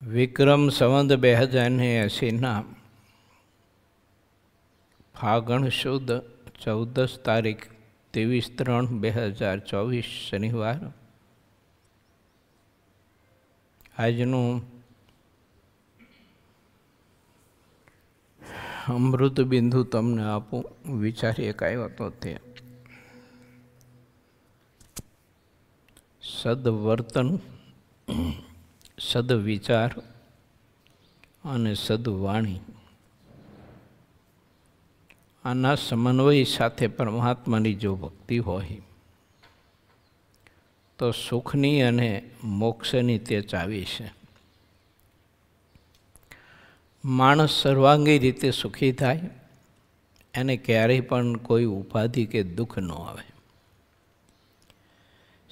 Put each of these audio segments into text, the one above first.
વિક્રમ સંવત 2080 ફાગણ સુદ 14 તારીખ 23/3/2024 શનિવાર. આજનું અમૃત બિંદુ તમને આપું વિચારી એક આવ્યો તો તે સદવર્તન, સદવિચાર અને સદવાણી આના સમન્વય સાથે પરમાત્માની જો ભક્તિ હોય તો સુખની અને મોક્ષની તે ચાવી છે. માણસ સર્વાંગી રીતે સુખી થાય, એને ક્યારેય પણ કોઈ ઉપાધિ કે દુઃખ ન આવે.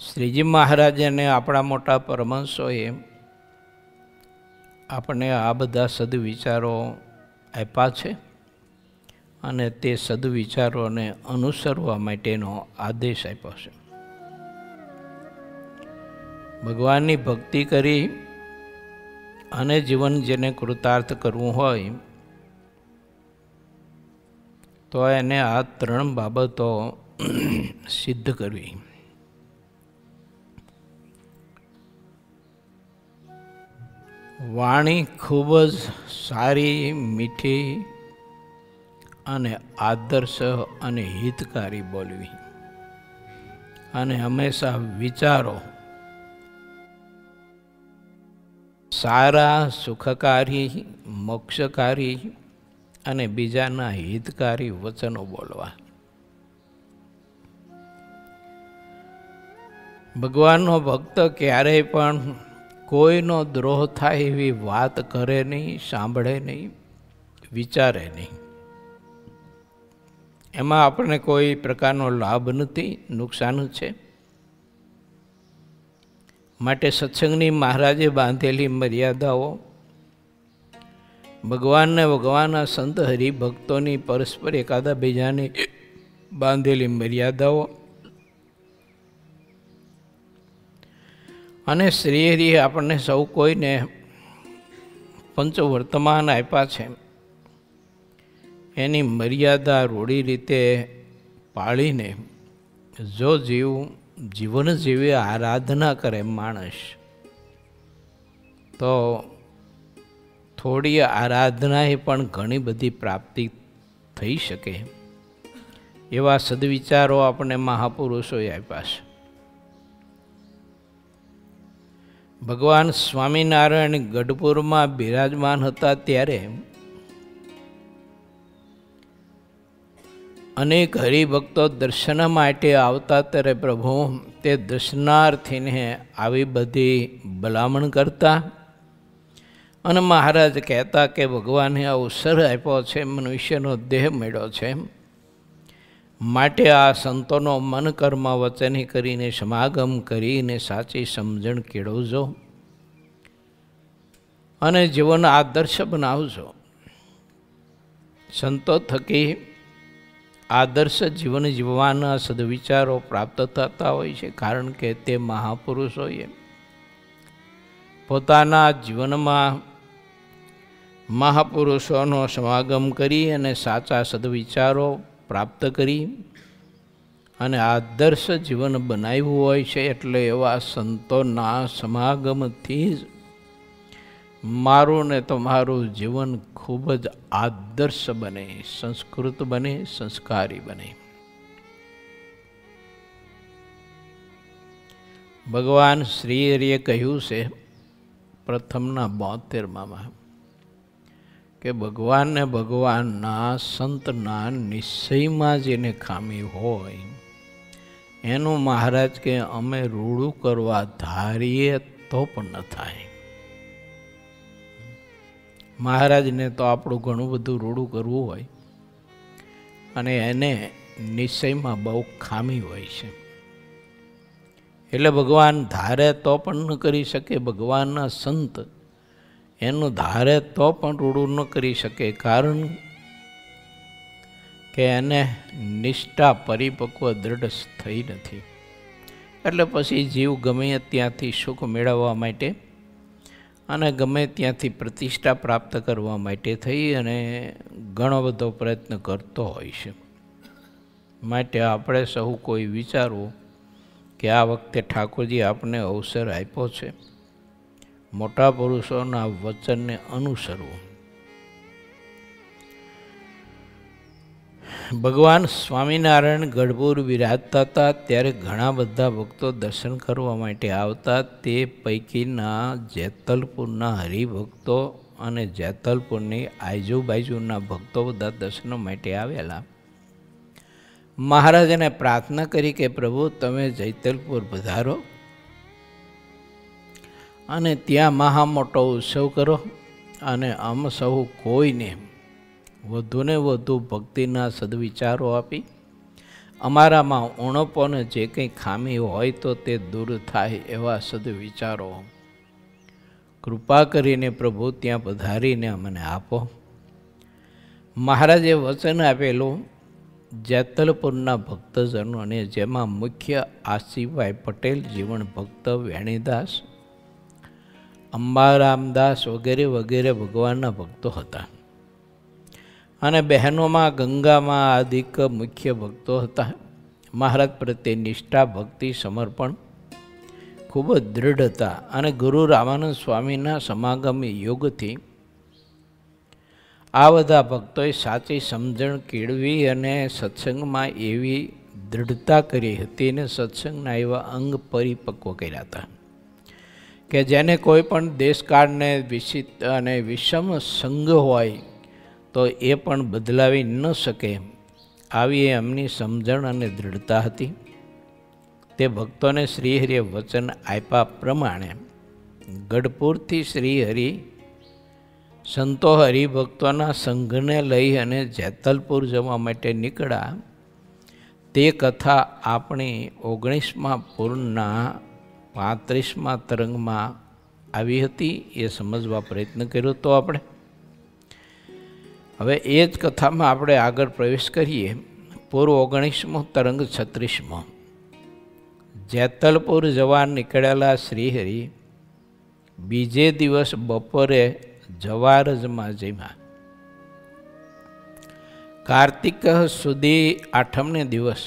શ્રીજી મહારાજ અને આપણા મોટા પરમહંસોએ આપણે આ બધા સદવિચારો આપ્યા છે અને તે સદવિચારોને અનુસરવા માટેનો આદેશ આપ્યો છે. ભગવાનની ભક્તિ કરી અને જીવન જેને કૃતાર્થ કરવું હોય તો એને આ 3 બાબતો સિદ્ધ કરવી. વાણી ખૂબ જ સારી, મીઠી અને આદર્શ અને હિતકારી બોલવી, અને હંમેશા વિચારો સારા, સુખકારી, મોક્ષકારી અને બીજાના હિતકારી વચનો બોલવા. ભગવાનનો ભક્ત ક્યારેય પણ કોઈનો દ્રોહ થાય એવી વાત કરે નહીં, સાંભળે નહીં, વિચારે નહીં. એમાં આપણને કોઈ પ્રકારનો લાભ નથી, નુકસાન છે. માટે સત્સંગની મહારાજે બાંધેલી મર્યાદાઓ, ભગવાનને ભગવાનના સંત હરિભક્તોની પરસ્પર એકાદા બીજાની બાંધેલી મર્યાદાઓ અને શ્રી હરિએ આપણને સૌ કોઈને પંચવર્તમાન આપ્યા છે, એની મર્યાદા રૂઢી રીતે પાળીને જો જીવન જીવી આરાધના કરે માણસ, તો થોડી આરાધનાએ પણ ઘણી બધી પ્રાપ્તિ થઈ શકે એવા સદવિચારો આપણે મહાપુરુષોએ આપ્યા છે. ભગવાન સ્વામિનારાયણ ગઢપુરમાં બિરાજમાન હતા ત્યારે અનેક હરિભક્તો દર્શન માટે આવતા, ત્યારે પ્રભુ તે દર્શનાર્થીને આવી બધી ભલામણ કરતા અને મહારાજ કહેતા કે ભગવાને અવસર આપ્યો છે, મનુષ્યનો દેહ મળ્યો છે, માટે આ સંતોનો મન કર્મ વચની કરીને સમાગમ કરીને સાચી સમજણ કેળવજો અને જીવન આદર્શ બનાવજો. સંતો થકી આદર્શ જીવન જીવવાના સદવિચારો પ્રાપ્ત થતા હોય છે, કારણ કે તે મહાપુરુષોએ પોતાના જીવનમાં મહાપુરુષોનો સમાગમ કરી અને સાચા સદવિચારો પ્રાપ્ત કરી અને આદર્શ જીવન બનાવ્યું હોય છે. એટલે એવા સંતોના સમાગમથી જ મારું ને તમારું જીવન ખૂબ જ આદર્શ બને, સંસ્કૃત બને, સંસ્કારી બને. ભગવાન શ્રી હરિએ કહ્યું છે પ્રથમના 72માં કે ભગવાનને ભગવાનના સંતના નિશ્ચયમાં જેને ખામી હોય એનું મહારાજ કે અમે રૂડું કરવા ધારીએ તો પણ ન થાય. મહારાજને તો આપણું ઘણું બધું રૂડું કરવું હોય અને એને નિશ્ચયમાં બહુ ખામી હોય છે, એટલે ભગવાન ધારે તો પણ ન કરી શકે. ભગવાનના સંત એનું ધારે તો પણ રૂડું ન કરી શકે, કારણ કે એને નિષ્ઠા પરિપક્વ દ્રઢ થઈ નથી. એટલે પછી જીવ ગમે ત્યાંથી સુખ મેળવવા માટે અને ગમે ત્યાંથી પ્રતિષ્ઠા પ્રાપ્ત કરવા માટે થઈ અને ઘણો બધો પ્રયત્ન કરતો હોય છે. માટે આપણે સહુ કોઈ વિચારવું કે આ વખતે ઠાકોરજી આપને અવસર આપ્યો છે મોટા પુરુષોના વચનને અનુસરવું. ભગવાન સ્વામિનારાયણ ગઢપુર બિરાજતા હતા ત્યારે ઘણા બધા ભક્તો દર્શન કરવા માટે આવતા. તે પૈકીના જેતલપુરના હરિભક્તો અને જેતલપુરની આજુબાજુના ભક્તો બધા દર્શન માટે આવેલા. મહારાજને પ્રાર્થના કરી કે પ્રભુ તમે જેતલપુર પધારો અને ત્યાં મહા મોટો ઉત્સવ કરો અને આમ સૌ કોઈને વધુને વધુ ભક્તિના સદવિચારો આપી અમારામાં ઉણપોને જે કંઈ ખામી હોય તો તે દૂર થાય એવા સદવિચારો કૃપા કરીને પ્રભુ ત્યાં પધારીને અમને આપો. મહારાજે વચન આપેલું જેતલપુરના ભક્તજનોને, જેમાં મુખ્ય આશીભાઈ પટેલ, જીવન ભક્ત વેણીદાસ, અંબારામદાસ વગેરે વગેરે ભગવાનના ભક્તો હતા. અને બહેનોમાં ગંગામાં આદિક મુખ્ય ભક્તો હતા. મહારાજ પ્રત્યે નિષ્ઠા, ભક્તિ, સમર્પણ ખૂબ જ દૃઢ હતા. અને ગુરુ રામાનંદ સ્વામીના સમાગમી યોગથી આ બધા ભક્તોએ સાચી સમજણ કેળવી અને સત્સંગમાં એવી દૃઢતા કરી હતી ને સત્સંગના એવા અંગ પરિપક્વ કર્યા હતા કે જેને કોઈ પણ દેશકાળને વિષિત અને વિષમ સંગ હોય તો એ પણ બદલાવી ન શકે આવી એમની સમજણ અને દૃઢતા હતી. તે ભક્તોને શ્રીહરિએ વચન આપ્યા પ્રમાણે ગઢપુરથી શ્રીહરિ સંતો હરિભક્તોના સંઘને લઈ અને જેતલપુર જવા માટે નીકળ્યા. તે કથા આપણી 19મા પૂરના 35મા તરંગમાં આવી હતી. એ સમજવા પ્રયત્ન કર્યો તો આપણે હવે એ જ કથામાં આપણે આગળ પ્રવેશ કરીએ. પૂર્વ 19મો તરંગ 36મો. જેતલપુર જવા નીકળેલા શ્રીહરિ બીજે દિવસ બપોરે જવારજમાં જમ્યા. કાર્તિક સુધી 8મને દિવસ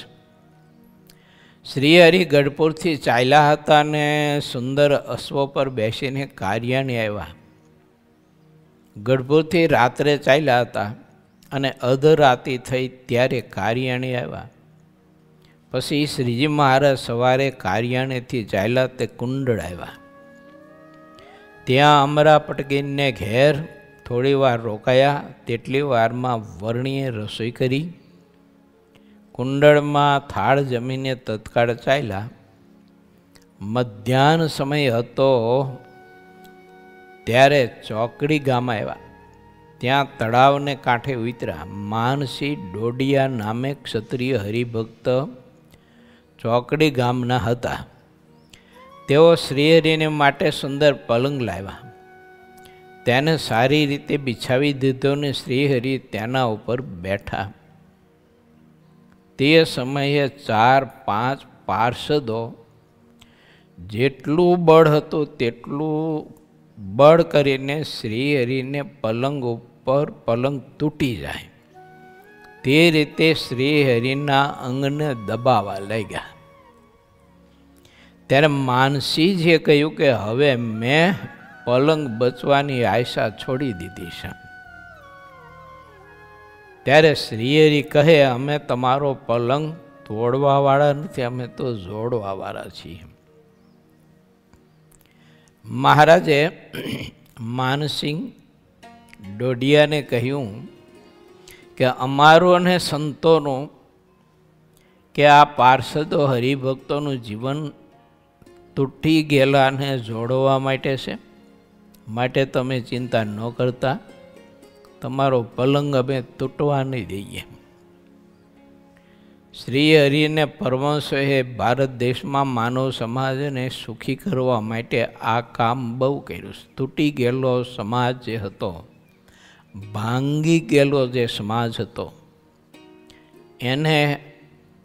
શ્રીહરિ ગઢપુરથી ચાલ્યા હતા અને સુંદર અશ્વો પર બેસીને કારિયાણી આવ્યા. ગઢપુરથી રાત્રે ચાલ્યા હતા અને અધરાતી થઈ ત્યારે કારિયાણી આવ્યા. પછી શ્રીજી મહારાજ સવારે કારિયાણીથી ચાલ્યા તે કુંડળ આવ્યા. ત્યાં અમરા પટકીને ઘેર થોડી વાર રોકાયા. તેટલી વારમાં વર્ણીએ રસોઈ કરી. કુંડળમાં થાળ જમીને તત્કાળ ચાલ્યા. મધ્યાહન સમય હતો ત્યારે ચોકડી ગામ આવ્યા. ત્યાં તળાવને કાંઠે ઉતર્યા. માનસી ડોડિયા નામે ક્ષત્રિય હરિભક્ત ચોકડી ગામના હતા. તેઓ શ્રીહરિને માટે સુંદર પલંગ લાવ્યા. તેને સારી રીતે બિછાવી દીધો ને શ્રીહરિ તેના ઉપર બેઠા. તે સમયે 4-5 પાર્ષદો જેટલું બળ હતું તેટલું બળ કરીને શ્રીહરિને પલંગ ઉપર પલંગ તૂટી જાય તે રીતે શ્રીહરિના અંગને દબાવવા લાગ્યા. ત્યારે માનસીજીએ કહ્યું કે હવે મેં પલંગ બચવાની આશા છોડી દીધી છે. ત્યારે શ્રીહરિ કહે અમે તમારો પલંગ તોડવાવાળા નથી, અમે તો જોડવાવાળા છીએ. મહારાજે માનસિંહ ડોડિયાને કહ્યું કે અમારું અને સંતોનું કે આ પાર્ષદો હરિભક્તોનું જીવન તૂટી ગયેલાને જોડવા માટે છે. માટે તમે ચિંતા ન કરતા, તમારો પલંગ અમે તૂટવા નહીં દઈએ. શ્રીહરિને પરમહંસોએ ભારત દેશમાં માનવ સમાજને સુખી કરવા માટે આ કામ બહુ કર્યું. તૂટી ગયેલો સમાજ જે હતો, ભાંગી ગયેલો જે સમાજ હતો, એને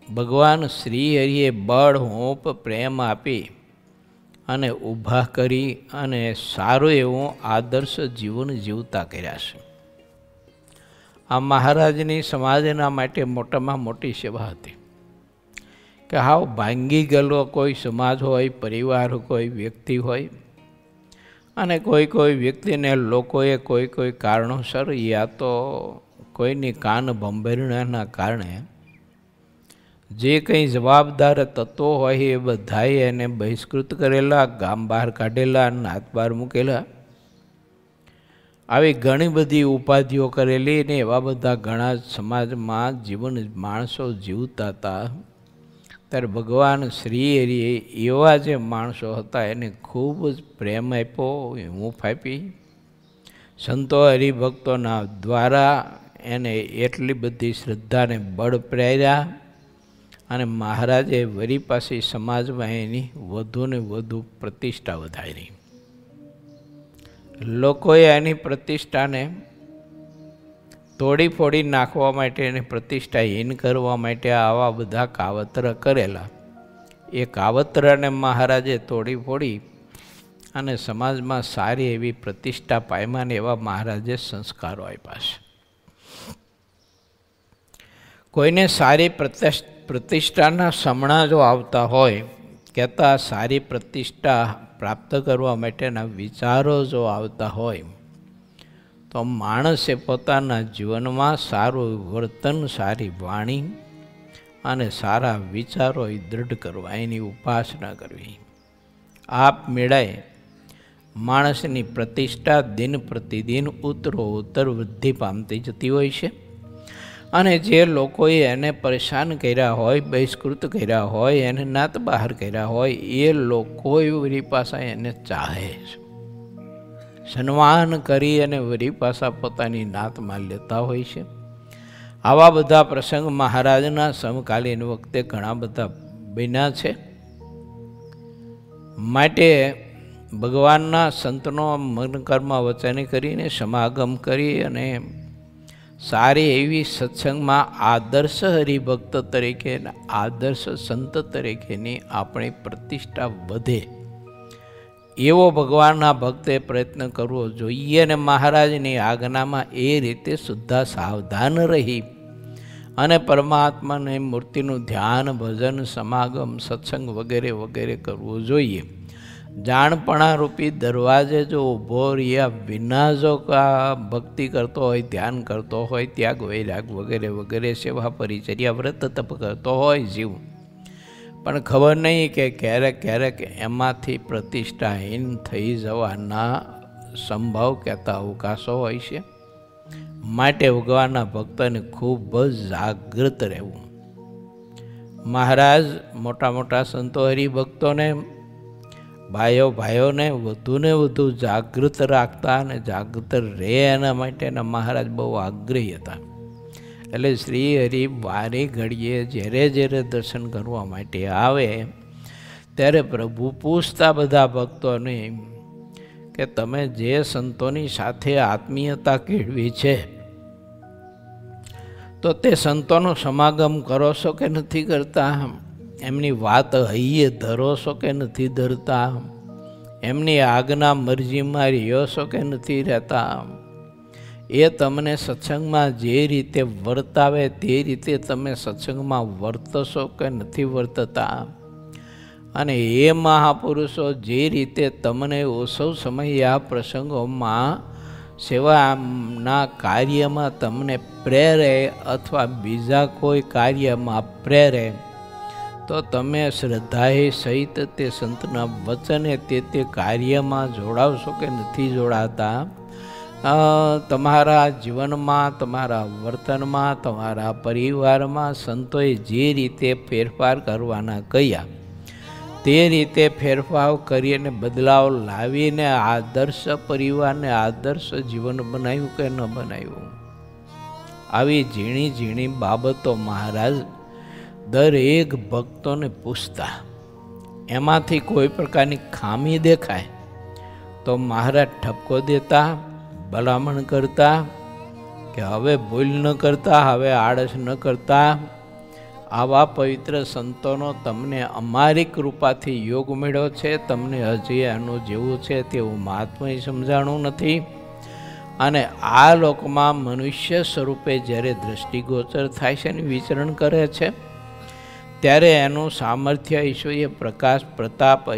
ભગવાન શ્રીહરિએ બળ, હોંપ, પ્રેમ આપી અને ઊભા કરી અને સારું એવું આદર્શ જીવન જીવતા કર્યા છે. આ મહારાજની સમાજના માટે મોટામાં મોટી સેવા હતી કે હાવ ભાંગી ગયેલો કોઈ સમાજ હોય, પરિવાર કોઈ વ્યક્તિ હોય, અને કોઈ વ્યક્તિને લોકોએ કોઈ કારણોસર યા તો કોઈની કાન ભંભેરણાના કારણે જે કંઈ જવાબદાર તત્વો હોય એ બધાએ એને બહિષ્કૃત કરેલા, ગામ બહાર કાઢેલા, નાત બહાર મૂકેલા. આવી ઘણી બધી ઉપાધિઓ કરેલી ને એવા બધા ઘણા સમાજમાં જીવન માણસો જીવતા હતા. ત્યારે ભગવાન શ્રી હરિએ એવા જે માણસો હતા એને ખૂબ જ પ્રેમ આપ્યો, હૂંફ આપી. સંતો હરિભક્તોના દ્વારા એને એટલી બધી શ્રદ્ધાને બળ પ્રેર્યા અને મહારાજે વરી પાછી સમાજમાં એની વધુને વધુ પ્રતિષ્ઠા વધારી. લોકોએ એની પ્રતિષ્ઠાને તોડી ફોડી નાખવા માટે અને પ્રતિષ્ઠાહીન કરવા માટે આવા બધા કાવતરા કરેલા. એ કાવતરાને મહારાજે તોડી ફોડી અને સમાજમાં સારી એવી પ્રતિષ્ઠા પામ્યા ને એવા મહારાજે સંસ્કારો આપ્યા છે. કોઈને સારી પ્રતિષ્ઠાના સમણા જો આવતા હોય, કહેતા સારી પ્રતિષ્ઠા પ્રાપ્ત કરવા માટેના વિચારો જો આવતા હોય, તો માણસે પોતાના જીવનમાં સારું વર્તન, સારી વાણી અને સારા વિચારો દૃઢ કરવા, એની ઉપાસના કરવી. આપ મેળાએ માણસની પ્રતિષ્ઠા દિન પ્રતિદિન ઉત્તરોત્તર વૃદ્ધિ પામતી જતી હોય છે. અને જે લોકોએ એને પરેશાન કર્યા હોય, બહિષ્કૃત કર્યા હોય, એને નાત બહાર કર્યા હોય, એ લોકો વળી પાછા એને ચાહે છે, સન્માન કરી અને વળી પાછા પોતાની નાતમાં લેતા હોય છે. આવા બધા પ્રસંગ મહારાજના સમકાલીન વખતે ઘણા બધા બન્યા છે. માટે ભગવાનના સંતનો મનકર્મ વચન કરીને સમાગમ કરી અને સારી એવી સત્સંગમાં આદર્શ હરિભક્ત તરીકે, આદર્શ સંત તરીકેની આપણી પ્રતિષ્ઠા વધે એવો ભગવાનના ભક્તે પ્રયત્ન કરવો જોઈએ. અને મહારાજની આજ્ઞામાં એ રીતે સુદ્ધા સાવધાન રહી અને પરમાત્માની મૂર્તિનું ધ્યાન, ભજન, સમાગમ, સત્સંગ વગેરે વગેરે કરવું જોઈએ. જાણપણા રૂપી દરવાજે જો ઊભો રહ્યા વિના જો ભક્તિ કરતો હોય, ધ્યાન કરતો હોય, ત્યાગ વૈરાગ વગેરે વગેરે સેવા પરિચર્યા વ્રત તપ કરતો હોય જીવ, પણ ખબર નહીં કે ક્યારેક ક્યારેક એમાંથી પ્રતિષ્ઠાહીન થઈ જવાના સંભવ કહેતા અવકાશો હોય છે. માટે ભગવાનના ભક્તને ખૂબ જ જાગૃત રહેવું. મહારાજ મોટા મોટા સંતો હરિભક્તોને, ભાઈઓને વધુને વધુ જાગૃત રાખતા અને જાગૃત રહે એના માટેના મહારાજ બહુ આગ્રહી હતા. એટલે શ્રી હરિ વારે ઘડીએ જ્યારે દર્શન કરવા માટે આવે ત્યારે પ્રભુ પૂછતા બધા ભક્તોને કે તમે જે સંતોની સાથે આત્મીયતા કેળવી છે, તો તે સંતોનો સમાગમ કરો છો કે નથી કરતા? એમની વાત હૈયે ધરો છો કે નથી ધરતા? એમની આજ્ઞા મરજીમાં રહ્યો છો કે નથી રહેતા? એ તમને સત્સંગમાં જે રીતે વર્તાવે તે રીતે તમે સત્સંગમાં વર્તશો કે નથી વર્તતા? અને એ મહાપુરુષો જે રીતે તમને ઓછો સમય આ પ્રસંગોમાં સેવાના કાર્યમાં તમને પ્રેરે અથવા બીજા કોઈ કાર્યમાં પ્રેરે, તો તમે શ્રદ્ધાએ સહિત તે સંતના વચને તે કાર્યમાં જોડાવશો કે નથી જોડાતા? તમારા જીવનમાં, તમારા વર્તનમાં, તમારા પરિવારમાં સંતોએ જે રીતે ફેરફાર કરવાના કહ્યા તે રીતે ફેરફાર કરીને બદલાવ લાવીને આદર્શ પરિવારને આદર્શ જીવન બનાવ્યું કે ન બનાવ્યું? આવી ઝીણી ઝીણી બાબતો મહારાજ દરેક ભક્તોને પૂછતા. એમાંથી કોઈ પ્રકારની ખામી દેખાય તો મહારાજ ઠપકો દેતા, ભલામણ કરતા કે હવે ભૂલ ન કરતા, હવે આળસ ન કરતા, આવા પવિત્ર સંતોનો તમને અમારી કૃપાથી યોગ મળ્યો છે. તમને હજી આનું જેવું છે તેવું મહાત્મય સમજાણું નથી. અને આ લોકમાં મનુષ્ય સ્વરૂપે જ્યારે દૃષ્ટિગોચર થાય છે અને વિચરણ કરે છે ત્યારે એનું સામર્થ્ય, ઐશ્વર્ય, પ્રકાશ, પ્રતાપ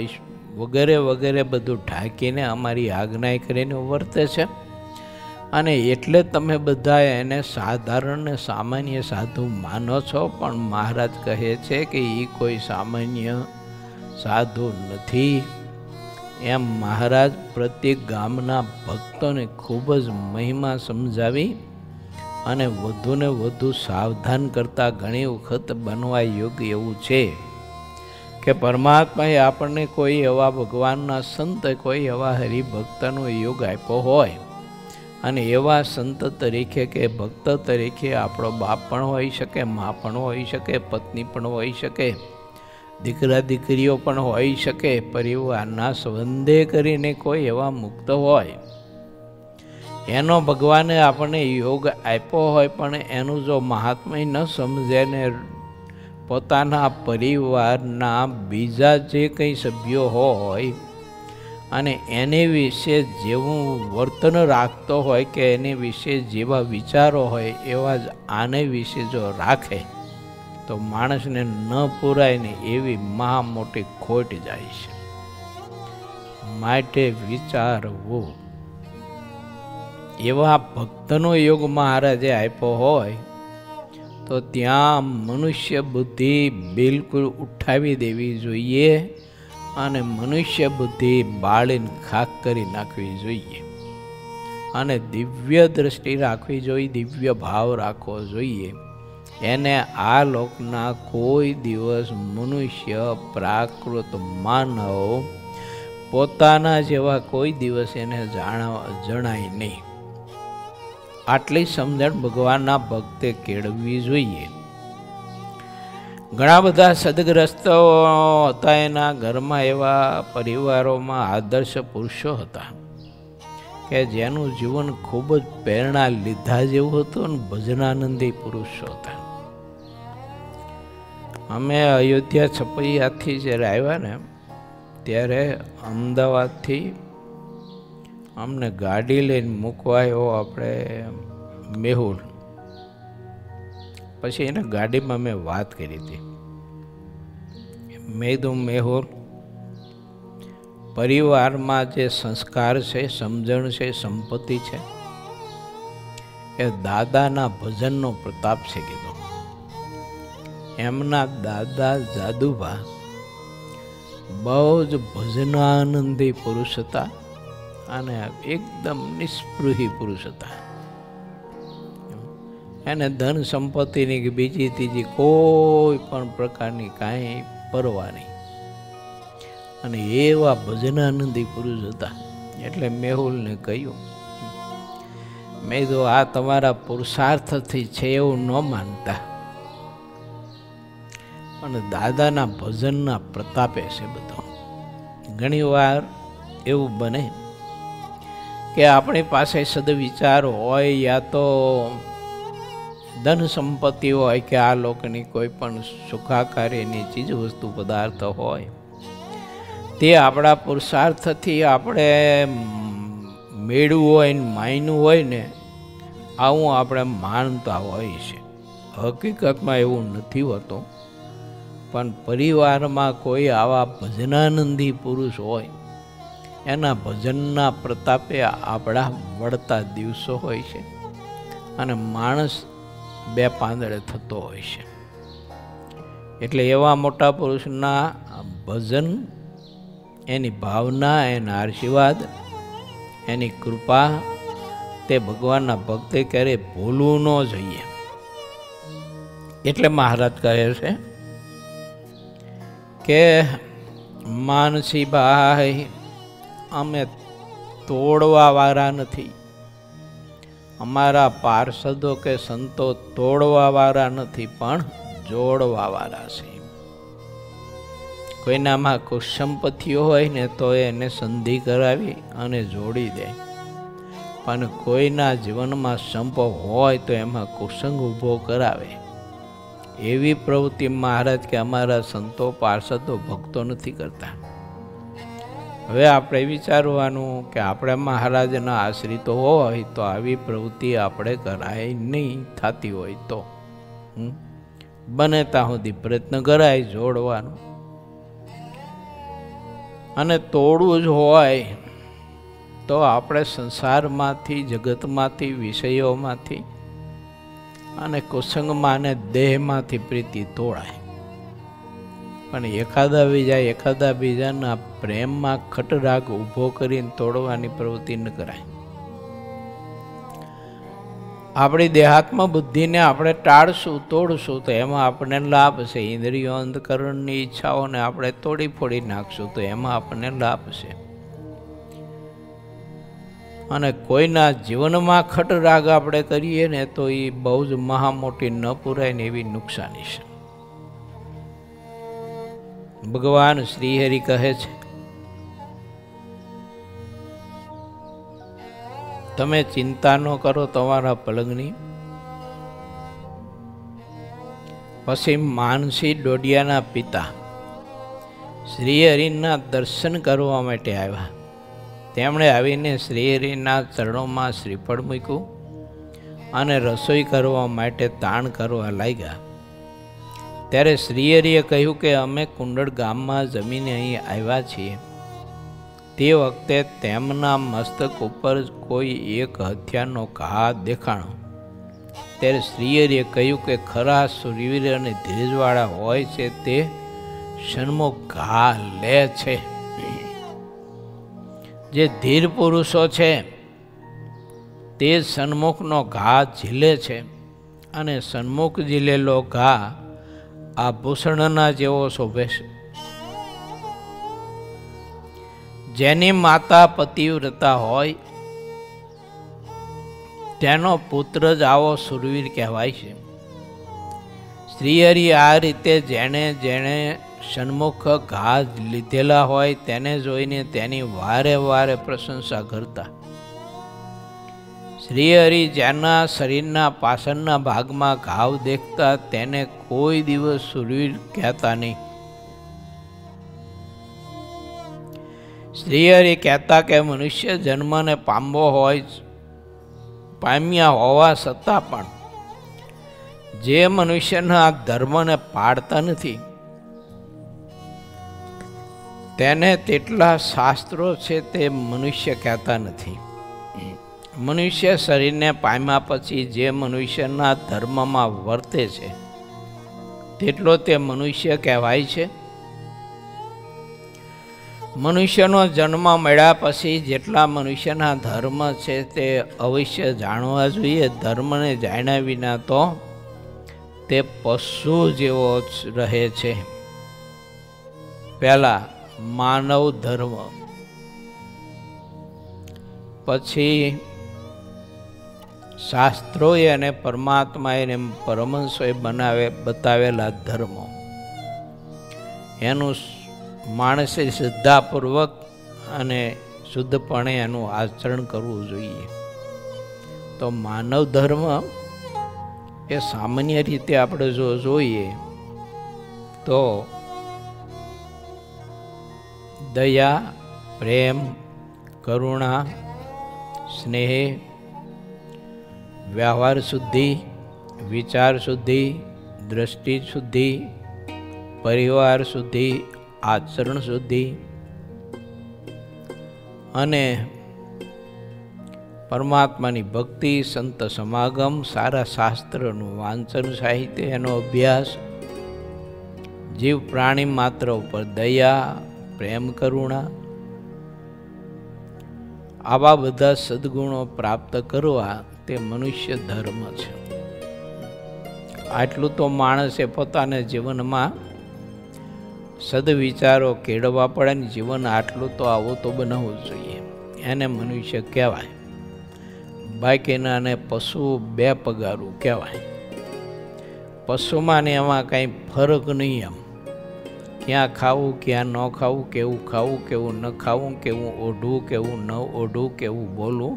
વગેરે વગેરે બધું ઢાંકીને અમારી આજ્ઞા કરીને વર્તે છે. અને એટલે તમે બધા એને સાધારણ ને સામાન્ય સાધુ માનો છો, પણ મહારાજ કહે છે કે એ કોઈ સામાન્ય સાધુ નથી. એમ મહારાજ પ્રત્યેક ગામના ભક્તોને ખૂબ જ મહિમા સમજાવી અને વધુને વધુ સાવધાન કરતાં ઘણી વખત બનવા યોગ્ય એવું છે કે પરમાત્માએ આપણને કોઈ એવા ભગવાનના સંત, કોઈ એવા હરિભક્તનો યોગ આપ્યો હોય અને એવા સંત તરીકે કે ભક્ત તરીકે આપણો બાપ પણ હોઈ શકે, મા પણ હોઈ શકે, પત્ની પણ હોઈ શકે, દીકરા દીકરીઓ પણ હોઈ શકે, પરિવારના સંબંધે કરીને કોઈ એવા મુક્ત હોય, એનો ભગવાને આપણને યોગ આપ્યો હોય પણ એનું જો મહાત્મ્ય ન સમજે ને પોતાના પરિવારના બીજા જે કંઈ સભ્યો હોય અને એને વિશે જેવું વર્તન રાખતો હોય કે એને વિશે જેવા વિચારો હોય એવા જ આને વિશે જો રાખે તો માણસને ન પૂરાય ને એવી મહા મોટી ખોટ જાય છે. માટે વિચારવું. એવા ભક્તનો યોગ મહારાજે આપ્યો હોય તો ત્યાં મનુષ્ય બુદ્ધિ બિલકુલ ઉઠાવી દેવી જોઈએ અને મનુષ્ય બુદ્ધિ બાળીને ખાક કરી નાખવી જોઈએ અને દિવ્ય દ્રષ્ટિ રાખવી જોઈએ, દિવ્ય ભાવ રાખવો જોઈએ. એને આ લોકના કોઈ દિવસ મનુષ્ય, પ્રાકૃત માનવ પોતાના જેવા કોઈ દિવસ એને જણાય નહીં. આટલી સમજણ ભગવાનના ભક્તે કેળવવી જોઈએ. ઘણા બધા સદગ્રસ્તો હતા, એના ઘરમાં એવા પરિવારોમાં આદર્શ પુરુષો હતા કે જેનું જીવન ખૂબ જ પ્રેરણા લીધા જેવું હતું અને ભજનાનંદી પુરુષો હતા. અમે અયોધ્યા છપૈયાથી જ્યારે આવ્યા ને ત્યારે અમદાવાદથી અમને ગાડી લઈને મૂકવા આવ્યો આપણે મેહુલ. પછી એને ગાડીમાં મેં વાત કરી હતી. મેં કીધું મેહુલ, પરિવારમાં જે સંસ્કાર છે, સમજણ છે, સંપત્તિ છે એ દાદાના ભજનનો પ્રતાપ છે કીધું. એમના દાદા જાદુભા બહુ જ ભજનાનંદી પુરુષ હતા અને એકદમ નિસ્પૃહી પુરુષ હતા. એને ધન સંપત્તિની કે બીજી ત્રીજી કોઈ પણ પ્રકારની કાંઈ પરવા નહીં અને એવા ભજનાનંદી પુરુષ હતા. એટલે મેહુલને કહ્યું, મેં તો આ તમારા પુરુષાર્થથી છે એવું ન માનતા, અને દાદાના ભજનના પ્રતાપે છે બધો. ઘણી વાર એવું બને કે આપણી પાસે સદવિચાર હોય યા તો ધન સંપત્તિ હોય કે આ લોકોની કોઈ પણ સુખાકારીની ચીજ વસ્તુ પદાર્થ હોય, તે આપણા પુરુષાર્થથી આપણે મેળવું હોય ને માયનું હોય ને આવું આપણે માનતા હોય છે. હકીકતમાં એવું નથી હોતું. પણ પરિવારમાં કોઈ આવા ભજનાનંદી પુરુષ હોય, એના ભજનના પ્રતાપે આપણા વળતા દિવસો હોય છે અને માણસ બે પાંદડે થતો હોય છે. એટલે એવા મોટા પુરુષના ભજન, એની ભાવના, એના આશીર્વાદ, એની કૃપા તે ભગવાનના ભક્તે ક્યારેય ભૂલવું ન જોઈએ. એટલે મહારાજ કહે છે કે માનસીભાઈ, અમે તોડવા વાળા નથી. અમારા પાર્ષદો કે સંતો તોડવા વાળા નથી, પણ જોડવા વાળા છે. કોઈનામાં કુસંપત્તિઓ હોય ને તો એને સંધિ કરાવી અને જોડી દે, પણ કોઈના જીવનમાં સંપ હોય તો એમાં કુસંગ ઊભો કરાવે. એવી પ્રવૃત્તિ મહારાજ કે અમારા સંતો પાર્ષદો ભક્તો નથી કરતા. હવે આપણે વિચારવાનું કે આપણે મહારાજના આશ્રિતો હોય તો આવી પ્રવૃત્તિ આપણે કરાય નહીં, થતી હોય તો બને ત્યાં સુધી પ્રયત્ન કરાય જોડવાનો. અને તોડવું જ હોય તો આપણે સંસારમાંથી, જગતમાંથી, વિષયોમાંથી અને કુસંગમાં અને દેહમાંથી પ્રીતિ તોડાય. પણ એકાદા બીજાના પ્રેમમાં ખટરાગ ઊભો કરીને તોડવાની પ્રવૃત્તિ ન કરાય. આપણી દેહાત્મ બુદ્ધિને આપણે ટાળશું, તોડશું તો એમાં આપણને લાભ છે. ઇન્દ્રિયો અંતકરણની ઈચ્છાઓને આપણે તોડી ફોડી નાખશું તો એમાં આપણને લાભ છે. અને કોઈના જીવનમાં ખટરાગ આપણે કરીએ ને તો એ બહુ જ મહા મોટી ન પૂરાય ને એવી નુકસાની છે. ભગવાન શ્રીહરિ કહે છે, તમે ચિંતા ન કરો તમારા પલંગની. પછી માનસી ડોડિયાના પિતા શ્રીહરિના દર્શન કરવા માટે આવ્યા. તેમણે આવીને શ્રીહરિના ચરણોમાં શ્રીફળ મૂક્યું અને રસોઈ કરવા માટે તાણ કરવા લાગ્યા. ત્યારે શ્રીહરિએ કહ્યું કે અમે કુંડળ ગામમાં જમીને અહીં આવ્યા છીએ. તે વખતે તેમના મસ્તક ઉપર કોઈ એક હથિયારનો ઘા દેખાણો. ત્યારે શ્રીહરિએ કહ્યું કે ખરા શૂરવીર અને ધીરજવાળા હોય છે તે સન્મુખ ઘા લે છે. જે ધીર પુરુષો છે તે સન્મુખનો ઘા ઝીલે છે અને સન્મુખ ઝીલેલો ઘા આભૂષણના જેવો શોભે છે. જેની માતા પતિવ્રતા હોય તેનો પુત્ર જ આવો શૂરવીર કહેવાય છે. શ્રીહરિ આ રીતે જેણે જેણે સન્મુખ ઘા લીધેલા હોય તેને જોઈને તેની વારે વારે પ્રશંસા કરતા. શ્રીહરિ જેના શરીરના પાછળના ભાગમાં ઘાવ દેખતા તેને કોઈ દિવસ શૂરવીર કહેતા નહીં. શ્રીહરિ કહેતા કે મનુષ્ય જન્મને પામ્યા હોવા છતાં પણ જે મનુષ્યના ધર્મને પાળતા નથી તેને તેટલા શાસ્ત્રો છે તે મનુષ્ય કહેતા નથી. મનુષ્ય શરીરને પામ્યા પછી જે મનુષ્યના ધર્મમાં વર્તે છે તેટલો તે મનુષ્ય કહેવાય છે. મનુષ્યનો જન્મ મળ્યા પછી જેટલા મનુષ્યના ધર્મ છે તે અવશ્ય જાણવા જોઈએ. ધર્મને જાણ્યા વિના તો તે પશુ જેવો જ રહે છે. પહેલા માનવ ધર્મ, પછી શાસ્ત્રોએ અને પરમાત્માએ અને પરમહંસોએ બતાવેલા ધર્મો, એનું માણસે શ્રદ્ધાપૂર્વક અને શુદ્ધપણે એનું આચરણ કરવું જોઈએ. તો માનવ ધર્મ એ સામાન્ય રીતે આપણે જો જોઈએ તો દયા, પ્રેમ, કરુણા, સ્નેહ, વ્યવહાર શુદ્ધિ, વિચાર શુદ્ધિ, દ્રષ્ટિ શુદ્ધિ, પરિવાર શુદ્ધિ, આચરણ શુદ્ધિ અને પરમાત્માની ભક્તિ, સંત સમાગમ, સારા શાસ્ત્રનું વાંચન, સાહિત્ય, એનો અભ્યાસ, જીવ પ્રાણી માત્ર ઉપર દયા, પ્રેમ, કરુણા, આવા બધા સદગુણો પ્રાપ્ત કરવા તે મનુષ્ય ધર્મ છે. આટલું તો માણસે પોતાના જીવનમાં સદવિચારો કેળવવા પડે ને જીવન આટલું તો આવું તો બનાવવું જોઈએ, એને મનુષ્ય કહેવાય. બાકીના ને પશુ બે પગારું કહેવાય. પશુમાં ને એમાં કાંઈ ફરક નહીં. એમ ક્યાં ખાવું, ક્યાં ન ખાવું, કેવું ખાવું, કેવું ન ખાવું, કેવું ઓઢવું, કેવું ન ઓઢવું, કેવું બોલવું,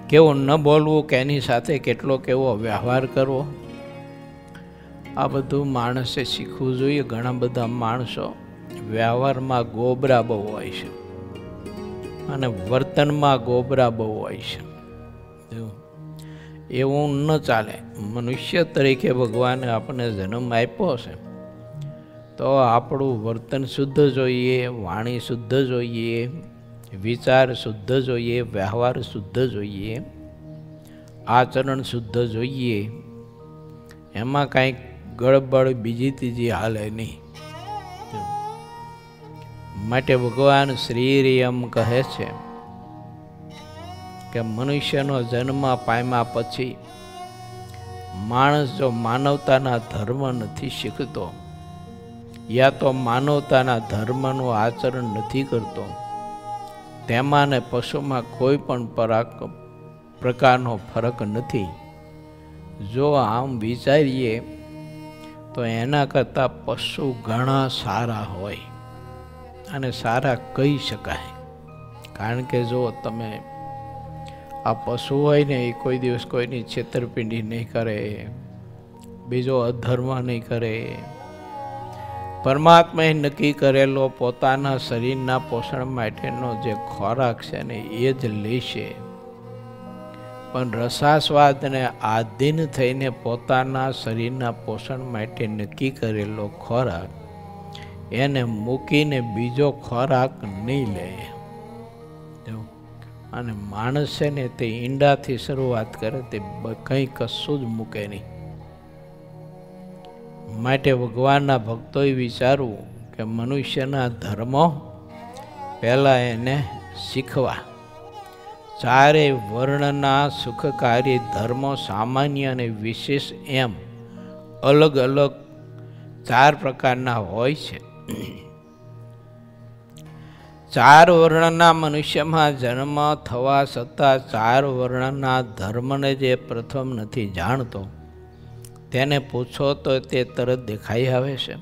કેવું ન બોલવું, કેની સાથે કેટલો કેવો વ્યવહાર કરવો, આ બધું માણસે શીખવું જોઈએ. ઘણા બધા માણસો વ્યવહારમાં ગોબરા બહુ હોય છે અને વર્તનમાં ગોબરા બહુ હોય છે. એવું ન ચાલે. મનુષ્ય તરીકે ભગવાને આપણને જન્મ આપ્યો છે તો આપણું વર્તન શુદ્ધ જોઈએ, વાણી શુદ્ધ જોઈએ, વિચાર શુદ્ધ જોઈએ, વ્યવહાર શુદ્ધ જોઈએ, આચરણ શુદ્ધ જોઈએ. એમાં કાંઈક ગડબડ બીજી ત્રીજી હાલે નહીં. માટે ભગવાન શ્રી એમ કહે છે કે મનુષ્યનો જન્મ પામ્યા પછી માણસ જો માનવતાના ધર્મ નથી શીખતો યા તો માનવતાના ધર્મનું આચરણ નથી કરતો, તેમાં ને પશુમાં કોઈ પણ પ્રકારનો ફરક નથી. જો આમ વિચારીએ તો એના કરતાં પશુ ઘણા સારા હોય અને સારા કહી શકાય. કારણ કે જો તમે આ પશુ હોય ને એ કોઈ દિવસ કોઈની છેતરપિંડી નહીં કરે, બીજો અધર્મ નહીં કરે. પરમાત્માએ નક્કી કરેલો પોતાના શરીરના પોષણ માટેનો જે ખોરાક છે ને એ જ લેશે. પણ રસાસ્વાદને આધીન થઈને પોતાના શરીરના પોષણ માટે નક્કી કરેલો ખોરાક એને મૂકીને બીજો ખોરાક નહીં લે. અને માણસ છે ને તે ઈંડાથી શરૂઆત કરે, તે કંઈ કશું જ મૂકે નહીં. માટે ભગવાનના ભક્તોએ વિચારવું કે મનુષ્યના ધર્મો પહેલાં એને શીખવા. ચારેય વર્ણના સુખકારી ધર્મો સામાન્ય અને વિશેષ એમ અલગ અલગ 4 પ્રકારના હોય છે. 4 વર્ણના મનુષ્યમાં જન્મ થવા છતાં 4 વર્ણના ધર્મને જે પ્રથમ નથી જાણતો તેને પૂછો તો તે તરત દેખાઈ આવે છે.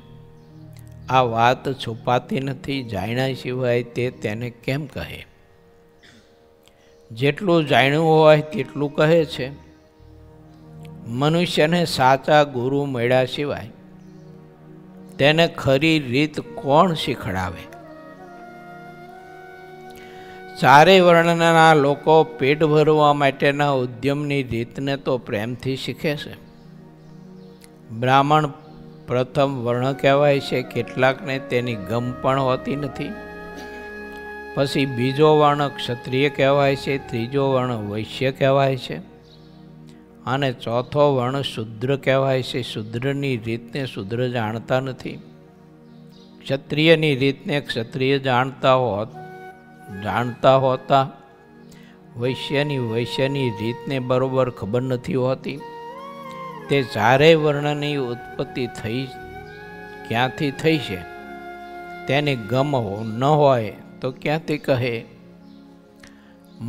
આ વાત છુપાતી નથી, જાણ્યા સિવાય તે તેને કેમ કહે? જેટલું જાણ્યું હોય તેટલું કહે છે. મનુષ્યને સાચા ગુરુ મળ્યા સિવાય તેને ખરી રીત કોણ શીખડાવે? 4 વર્ણના લોકો પેટ ભરવા માટેના ઉદ્યમની રીતને તો પ્રેમથી શીખે છે. બ્રાહ્મણ પ્રથમ વર્ણ કહેવાય છે, કેટલાકને તેની ગમ પણ હોતી નથી. પછી બીજો વર્ણ ક્ષત્રિય કહેવાય છે, ત્રીજો વર્ણ વૈશ્ય કહેવાય છે અને ચોથો વર્ણ શૂદ્ર કહેવાય છે. શૂદ્રની રીતને શૂદ્ર જાણતા નથી, ક્ષત્રિયની રીતને ક્ષત્રિય જાણતા હોતા, વૈશ્યની રીતને બરોબર ખબર નથી હોતી. તે 4 વર્ણની ઉત્પત્તિ ક્યાંથી થઈ છે તેની ગમ ન હોય તો ક્યાંથી કહે?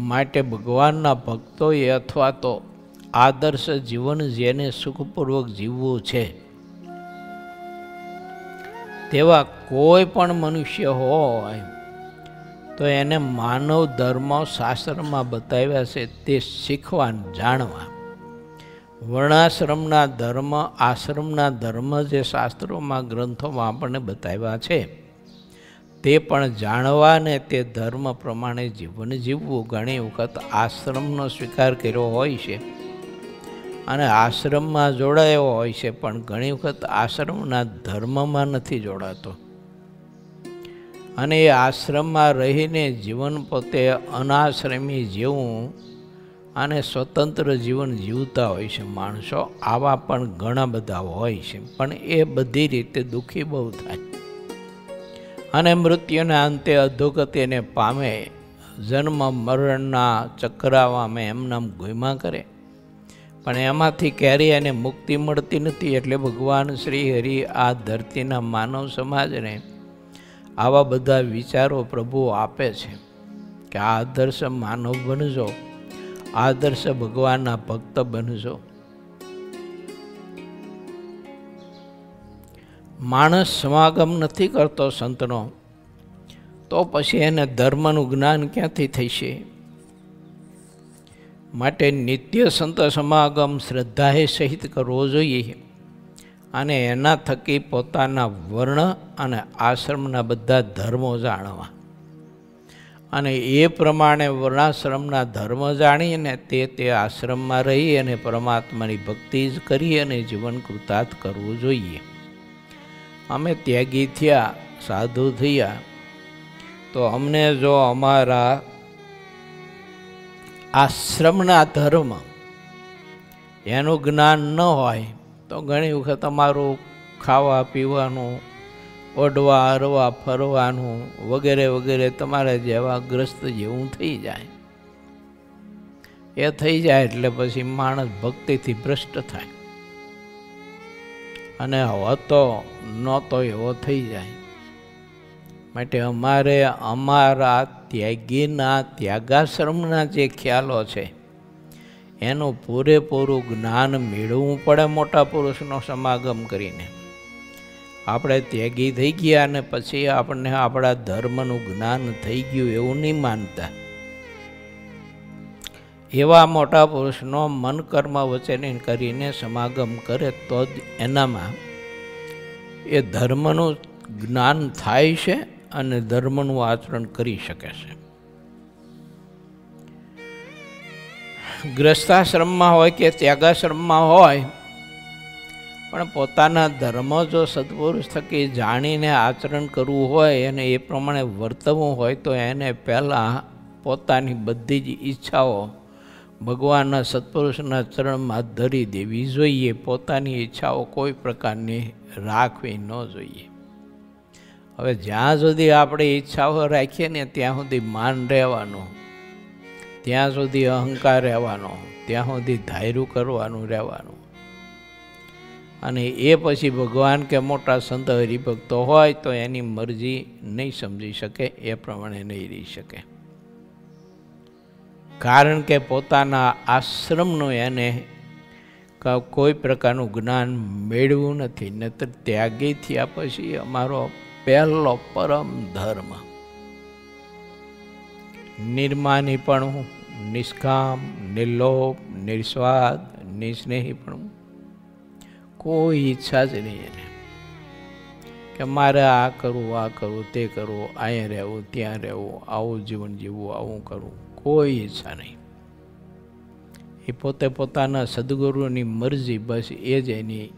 માટે ભગવાનના ભક્તોએ અથવા તો આદર્શ જીવન જેને સુખપૂર્વક જીવવું છે તેવા કોઈ પણ મનુષ્ય હોય તો એને માનવ ધર્મ શાસ્ત્રમાં બતાવ્યા છે તે શીખવા, જાણવા. વર્ણાશ્રમના ધર્મ, આશ્રમના ધર્મ જે શાસ્ત્રોમાં ગ્રંથોમાં આપણને બતાવ્યા છે તે પણ જાણવા ને તે ધર્મ પ્રમાણે જીવન જીવવું. ઘણી વખત આશ્રમનો સ્વીકાર કર્યો હોય છે અને આશ્રમમાં જોડાયો હોય છે, પણ ઘણી વખત આશ્રમના ધર્મમાં નથી જોડાતો અને એ આશ્રમમાં રહીને જીવન પોતે અનાશ્રમી જેવું અને સ્વતંત્ર જીવન જીવતા હોય છે માણસો. આવા પણ ઘણા બધા હોય છે, પણ એ બધી રીતે દુઃખી બહુ થાય અને મૃત્યુના અંતે અધોગતિને પામે. જન્મ મરણના ચક્રાવામાં એમનામ ગુમ્યા કરે, પણ એમાંથી ક્યારેય એને મુક્તિ મળતી નથી. એટલે ભગવાન શ્રી હરિ આ ધરતીના માનવ સમાજને આવા બધા વિચારો પ્રભુ આપે છે કે આદર્શ માનવ બનજો, આદર્શ ભગવાનના ભક્ત બનજો. માણસ સમાગમ નથી કરતો સંતનો તો પછી એને ધર્મનું જ્ઞાન ક્યાંથી થશે? માટે નિત્ય સંત સમાગમ શ્રદ્ધાએ સહિત કરવો જોઈએ અને એના થકી પોતાના વર્ણ અને આશ્રમના બધા ધર્મો જાણવા અને એ પ્રમાણે વર્ણાશ્રમના ધર્મ જાણીને તે આશ્રમમાં રહી અને પરમાત્માની ભક્તિ જ કરી અને જીવન કૃતાર્થ કરવું જોઈએ. અમે ત્યાગી થયા, સાધુ થયા, તો અમને જો અમારા આશ્રમના ધર્મ એનું જ્ઞાન ન હોય તો ઘણી વખત અમારું ખાવા પીવાનું, ઓઢવા હરવા ફરવાનું વગેરે વગેરે તમારા જેવા ગ્રસ્ત જેવું થઈ જાય. એ થઈ જાય એટલે પછી માણસ ભક્તિથી ભ્રષ્ટ થાય અને હતો નહોતો એવો થઈ જાય. માટે અમારે અમારા ત્યાગીના ત્યાગાશ્રમના જે ખ્યાલો છે એનું પૂરેપૂરું જ્ઞાન મેળવવું પડે. મોટા પુરુષનો સમાગમ કરીને આપણે ત્યાગી થઈ ગયા અને પછી આપણને આપણા ધર્મનું જ્ઞાન થઈ ગયું એવું નહીં માનતા. એવા મોટા પુરુષનો મન કર્મ વચન કરીને સમાગમ કરે તો જ એનામાં એ ધર્મનું જ્ઞાન થાય છે અને ધર્મનું આચરણ કરી શકે છે. ગ્રસ્તાશ્રમમાં હોય કે ત્યાગાશ્રમમાં હોય પણ પોતાના ધર્મ જો સત્પુરુષ થકી જાણીને આચરણ કરવું હોય અને એ પ્રમાણે વર્તવું હોય તો એને પહેલાં પોતાની બધી જ ઈચ્છાઓ ભગવાનના સત્પુરુષના ચરણમાં ધરી દેવી જોઈએ. પોતાની ઈચ્છાઓ કોઈ પ્રકારની રાખવી ન જોઈએ. હવે જ્યાં સુધી આપણે ઈચ્છાઓ રાખીએ ને ત્યાં સુધી માન રહેવાનું, ત્યાં સુધી અહંકાર રહેવાનો, ત્યાં સુધી ધાર્યું કરવાનું રહેવાનું. અને એ પછી ભગવાન કે મોટા સંત હરિભક્તો હોય તો એની મરજી નહીં સમજી શકે, એ પ્રમાણે નહીં રહી શકે. કારણ કે પોતાના આશ્રમનું એને કોઈ પ્રકારનું જ્ઞાન મેળવું નથી. નહીતર ત્યાગી થયા પછી અમારો પહેલો પરમ ધર્મ નિર્માનીપણું, નિષ્કામ, નિર્લોભ, નિસ્વાર્થ, નિસ્નેહીપણું. કોઈ ઈચ્છા જ નહીં એને કે મારે આ કરવું, તે કરવું, અહીંયા રહેવું, ત્યાં રહેવું, આવું જીવન જીવવું, આવું કરવું. કોઈ ઈચ્છા નહીં. એ પોતે પોતાના સદગુરુની મરજી, બસ એ જ એની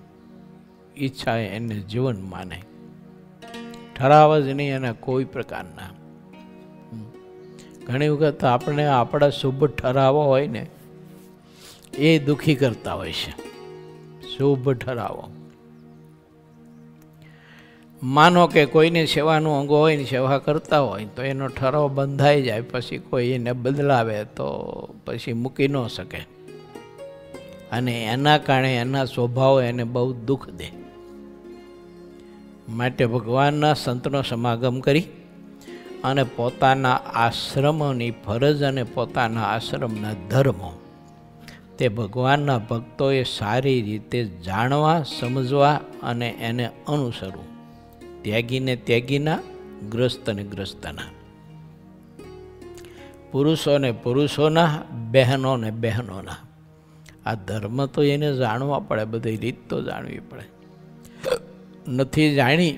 ઈચ્છા, એને જીવન માને. ઠરાવ જ નહીં એના કોઈ પ્રકારના. ઘણી વખત આપણે આપણા શુભ ઠરાવો હોય ને એ દુઃખી કરતા હોય છે. શુભ ઠરાવો, માનો કે કોઈની સેવાનું અંગ હોય ને સેવા કરતા હોય તો એનો ઠરાવ બંધાઈ જાય, પછી કોઈ એને બદલાવે તો પછી મૂકી ન શકે અને એના કારણે એના સ્વભાવ એને બહુ દુઃખ દે. માટે ભગવાનના સંતનો સમાગમ કરી અને પોતાના આશ્રમોની ફરજ અને પોતાના આશ્રમના ધર્મો તે ભગવાનના ભક્તોએ સારી રીતે જાણવા, સમજવા અને એને અનુસરવું. ત્યાગીને ત્યાગીના, ગ્રસ્તને ગ્રસ્તના, પુરુષોને પુરુષોના, બહેનોને બહેનોના. આ ધર્મ તો એને જાણવા પડે, બધી રીત તો જાણવી પડે. નથી જાણી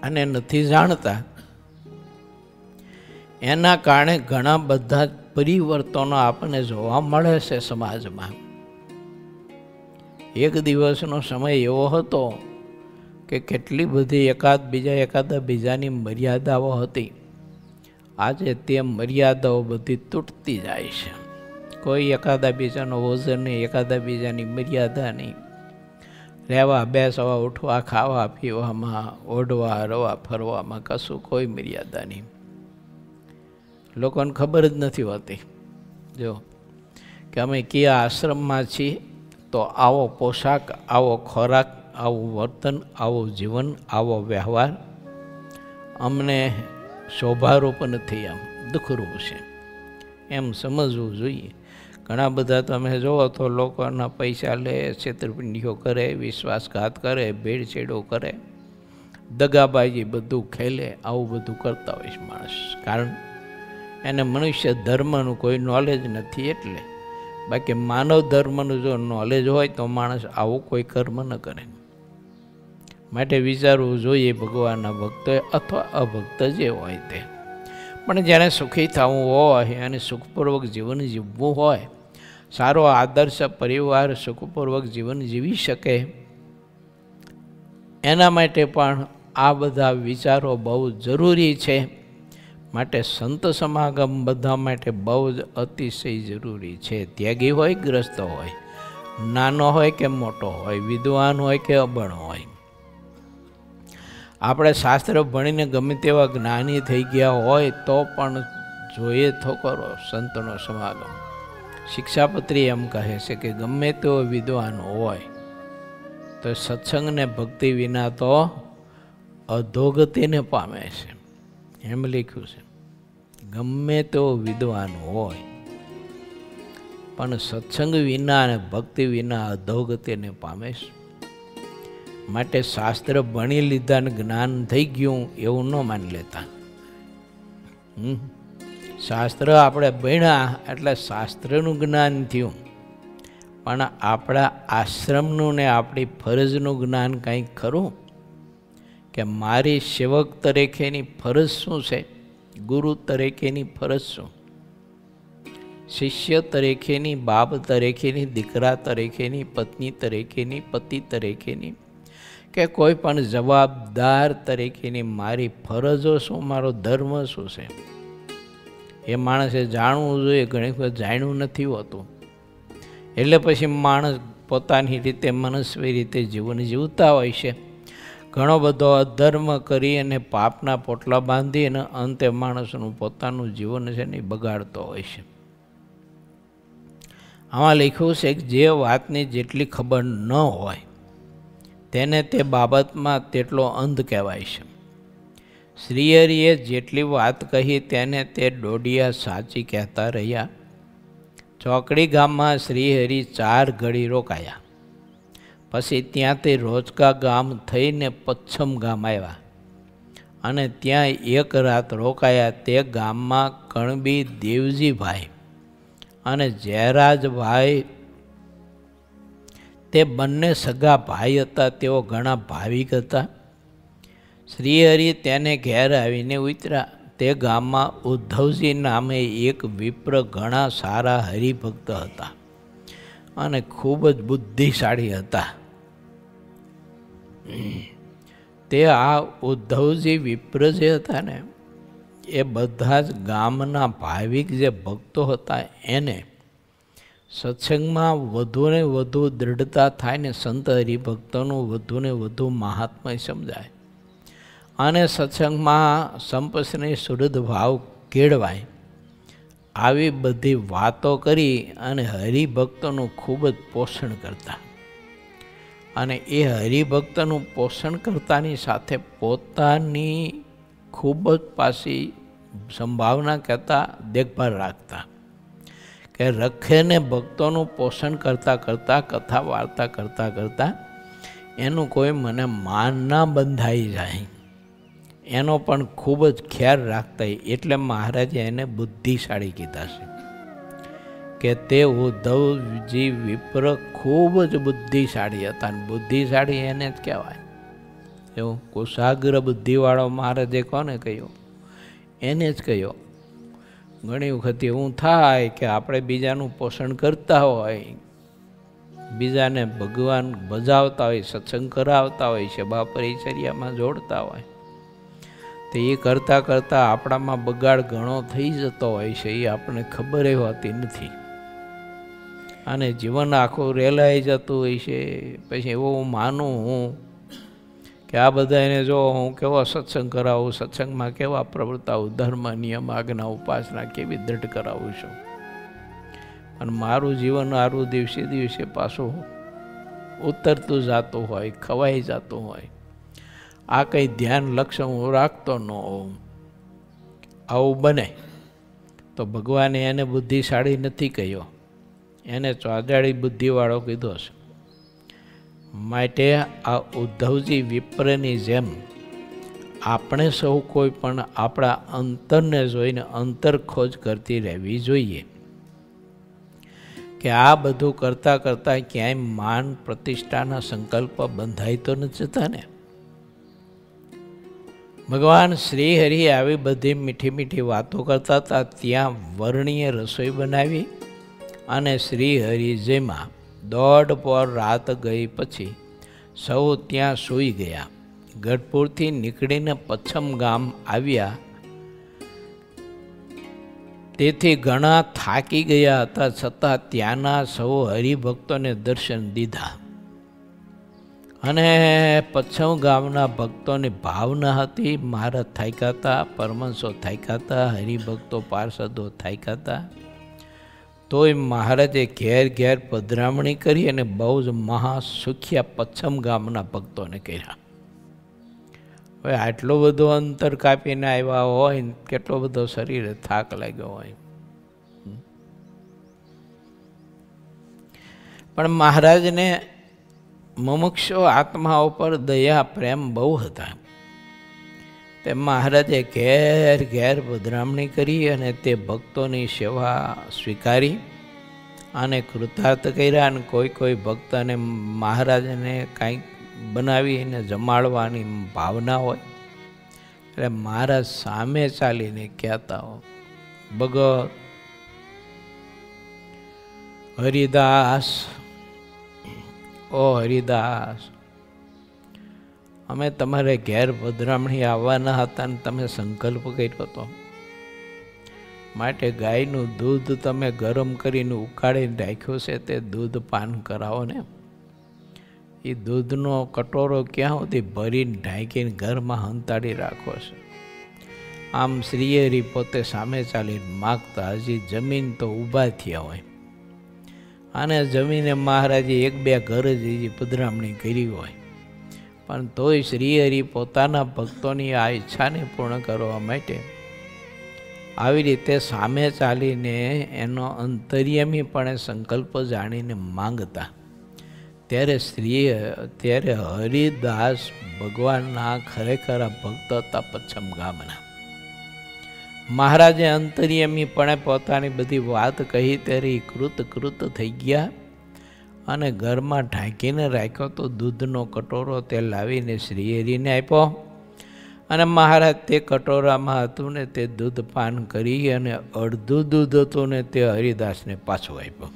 અને નથી જાણતા એના કારણે ઘણા બધા પરિવર્તનો આપણને જોવા મળે છે સમાજમાં. એક દિવસનો સમય એવો હતો કે કેટલી બધી એકાદા બીજાની મર્યાદાઓ હતી. આજે તે મર્યાદાઓ બધી તૂટતી જાય છે. કોઈ એકાદા બીજાનો વજન નહીં, એકાદા બીજાની મર્યાદા નહીં. રહેવા, બેસવા, ઉઠવા, ખાવા પીવામાં, ઓઢવા હરવા ફરવામાં કશું કોઈ મર્યાદા નહીં. લોકોને ખબર જ નથી હોતી જો કે અમે કયા આશ્રમમાં છીએ, તો આવો પોશાક, આવો ખોરાક, આવું વર્તન, આવું જીવન, આવો વ્યવહાર અમને શોભારૂપ નથી, આમ દુઃખરૂપ છે એમ સમજવું જોઈએ. ઘણા બધા તમે જુઓ તો લોકોના પૈસા લે, છેતરપિંડીઓ કરે, વિશ્વાસઘાત કરે, ભેળસેડો કરે, દગાબાજી બધું ખેલે, આવું બધું કરતા હોય છે માણસ. કારણ એને મનુષ્ય ધર્મનું કોઈ નોલેજ નથી. એટલે બાકી માનવ ધર્મનું જો નોલેજ હોય તો માણસ આવું કોઈ કર્મ ન કરે. માટે વિચારવું જોઈએ ભગવાનના ભક્તોએ અથવા અભક્ત જે હોય તે. પણ જેને સુખી થવું હોય અને સુખપૂર્વક જીવન જીવવું હોય, સારો આદર્શ પરિવાર સુખપૂર્વક જીવન જીવી શકે, એના માટે પણ આ બધા વિચારો બહુ જરૂરી છે. માટે સંત સમાગમ બધા માટે બહુ જ અતિશય જરૂરી છે. ત્યાગી હોય, ગ્રસ્ત હોય, નાનો હોય કે મોટો હોય, વિદ્વાન હોય કે અભણ હોય. આપણે શાસ્ત્ર ભણીને ગમે તેવા જ્ઞાની થઈ ગયા હોય તો પણ જોઈએ તો કરો સંતનો સમાગમ. શિક્ષાપત્રી એમ કહે છે કે ગમે તેવો વિદ્વાન હોય તો સત્સંગને ભક્તિ વિના તો અધોગતિને પામે છે. એમ લખ્યું છે. ગમે તેવો વિદ્વાન હોય પણ સત્સંગ વિના અને ભક્તિ વિના અધોગતિને પામે છે. માટે શાસ્ત્ર ભણી લીધા ને જ્ઞાન થઈ ગયું એવું ન માની લેતા. શાસ્ત્ર આપણે ભણ્યા એટલે શાસ્ત્રનું જ્ઞાન થયું, પણ આપણા આશ્રમનું ને આપણી ફરજનું જ્ઞાન કંઈક ખરું કે મારી સેવક તરીકેની ફરજ શું છે, ગુરુ તરીકેની ફરજ શું, શિષ્ય તરીકેની, બાપ તરીકેની, દીકરા તરીકેની, પત્ની તરીકેની, પતિ તરીકેની કે કોઈ પણ જવાબદાર તરીકેની મારી ફરજો શું, મારો ધર્મ શું છે, એ માણસે જાણવું જોઈએ. ઘણી વખત જાણ્યું નથી હોતું. એટલે પછી માણસ પોતાની રીતે મનસ્વી રીતે જીવન જીવતા હોય છે. ઘણો બધો અધર્મ કરી અને પાપના પોટલા બાંધી અને અંતે માણસનું પોતાનું જીવન છે ને બગાડતો હોય છે. આમાં લખ્યું છે કે જે વાતની જેટલી ખબર ન હોય તેને તે બાબતમાં તેટલો અંધ કહેવાય છે. શ્રીહરિએ જેટલી વાત કહી તેને તે દોઢિયા સાચી કહેતા રહ્યા. ચોકડી ગામમાં શ્રીહરિ 4 ઘડી રોકાયા. પછી ત્યાંથી રોજકા ગામ થઈને પચ્છમ ગામ આવ્યા અને ત્યાં એક રાત રોકાયા. તે ગામમાં કણબી દેવજીભાઈ અને જયરાજભાઈ તે બંને સગા ભાઈ હતા. તેઓ ઘણા ભાવિક હતા. શ્રીહરિ તેને ઘેર આવીને ઉતર્યા. તે ગામમાં ઉદ્ધવજી નામે એક વિપ્ર ઘણા સારા હરિભક્ત હતા અને ખૂબ જ બુદ્ધિશાળી હતા. તે આ ઉદ્ધવજી વિપ્ર જે હતા ને એ બધા જ ગામના ભાવિક જે ભક્તો હતા એને સત્સંગમાં વધુ ને વધુ દૃઢતા થાય ને સંત હરિભક્તોનું વધુ ને વધુ મહાત્મય સમજાય અને સત્સંગમાં સંપસની શુદ્ધ ભાવ કેળવાય, આવી બધી વાતો કરી અને હરિભક્તોનું ખૂબ જ પોષણ કરતા. અને એ હરિભક્તનું પોષણ કરતાની સાથે પોતાની ખૂબ જ પાછી સંભાવના કહેતા દેખભાળ રાખતા કે રખેને ભક્તોનું પોષણ કરતાં કરતાં, કથા વાર્તા કરતાં કરતાં એનું કોઈ મને માન ના બંધાઈ જાય એનો પણ ખૂબ જ ખ્યાલ રાખતા. એટલે મહારાજે એને બુદ્ધિશાળી કીધા છે કે તે ઉદ્ધવજી વિપ્ર ખૂબ જ બુદ્ધિશાળી હતા. અને બુદ્ધિશાળી એને જ કહેવાય. એવું કુશાગ્ર બુદ્ધિવાળો મહારાજે કોને કહ્યું? એને જ કહ્યું. ઘણી વખત એવું થાય કે આપણે બીજાનું પોષણ કરતા હોય, બીજાને ભગવાન બજાવતા હોય, સત્સંગ કરાવતા હોય, સેવા પરિચર્યામાં જોડતા હોય તો એ કરતાં કરતાં આપણામાં બગાડ ઘણો થઈ જતો હોય છે. એ આપણને ખબર હોતી નથી અને જીવન આખું રેલાઈ જતું હોય છે. પછી એવું હું માનું હું કે આ બધાને જો હું કેવો સત્સંગ કરાવું, સત્સંગમાં કેવા પ્રવર્તાવું, ધર્મ નિયમ આજ્ઞા ઉપાસના કેવી દૃઢ કરાવું છું, અને મારું જીવન આરું દિવસે દિવસે પાછું ઉતરતું જતું હોય, ખવાઈ જતું હોય. આ કંઈ ધ્યાન લક્ષ્ય હું રાખતો ન હોઉં. આવું બને તો ભગવાને એને બુદ્ધિશાળી નથી કહ્યો, એને ચોજાડી બુદ્ધિવાળો કીધો છે. માટે આ ઉદ્ધવજી વિપ્રની જેમ આપણે સૌ કોઈ પણ આપણા અંતરને જોઈને અંતર ખોજ કરતી રહેવી જોઈએ કે આ બધું કરતાં કરતાં ક્યાંય માન પ્રતિષ્ઠાના સંકલ્પ બંધાઈ તો નથી જતા ને. ભગવાન શ્રી હરિ આવી બધી મીઠી મીઠી વાતો કરતા હતા. ત્યાં વર્ણીય રસોઈ બનાવી અને શ્રી હરિ જેમાં 1.5 પહોર રાત ગઈ પછી સૌ ત્યાં સૂઈ ગયા. ગઢપુરથી નીકળીને પચ્છમ ગામ આવ્યા. તેથી ઘણા થાકી ગયા હતા, છતાં ત્યાંના સૌ હરિભક્તોને દર્શન દીધા. અને પચ્છમ ગામના ભક્તોની ભાવના હતી. મહારાજ થાક્યા હતા, પરમહંસો થાક્યા હતા, હરિભક્તો પાર્ષદો થાક્યા હતા. તોય મહારાજે ઘેર ઘેર પધરામણી કરી અને બહુ જ મહાસુખ્યા પચ્છમ ગામના ભક્તોને કર્યા. હવે આટલો બધો અંતર કાપીને આવ્યા હોય, કેટલો બધો શરીરે થાક લાગ્યો હોય, પણ મહારાજને મુમુક્ષુ આત્માઓ પર દયા પ્રેમ બહુ હતા. તે મહારાજે ઘેર ઘેર પધરામણી કરી અને તે ભક્તોની સેવા સ્વીકારી અને કૃતાર્થ કર્યા. અને કોઈ ભક્તને મહારાજને કાંઈક બનાવીને જમાડવાની ભાવના હોય એટલે મહારાજ સામે ચાલીને કહેતા હો, ભગત હરિદાસ, ઓ હરિદાસ, અમે તમારે ઘેર પધરામણી આવવાના હતા ને તમે સંકલ્પ કર્યો હતો, માટે ગાયનું દૂધ તમે ગરમ કરીને ઉકાળીને રાખ્યું છે, તે દૂધ પાન કરાવો ને. એ દૂધનો કટોરો ક્યાં સુધી ભરીને ઢાંકીને ઘરમાં હંતાડી રાખો છે. આમ શ્રીહરિ પોતે સામે ચાલીને માગતા. હજી જમીન તો ઊભા થયા હોય અને જમીને મહારાજે 1-2 ઘર જ પધરામણી કરી હોય, પણ તોય શ્રીહરિ પોતાના ભક્તોની આ ઈચ્છાને પૂર્ણ કરવા માટે આવી રીતે સામે ચાલીને એનો અંતર્યામીપણે સંકલ્પ જાણીને માંગતા. ત્યારે હરિદાસ ભગવાનના ખરેખર ભક્ત હતા પચ્છમ ગામના. મહારાજે અંતર્યામીપણે પોતાની બધી વાત કહી ત્યારે કૃત થઈ ગયા અને ઘરમાં ઢાંકીને રાખ્યો તો દૂધનો કટોરો તે લાવીને શ્રીહરિને આપ્યો. અને મહારાજ તે કટોરામાં હતું ને તે દૂધ પાન કરી અને અડધું દૂધ હતું ને તે હરિદાસને પાછું આપ્યું.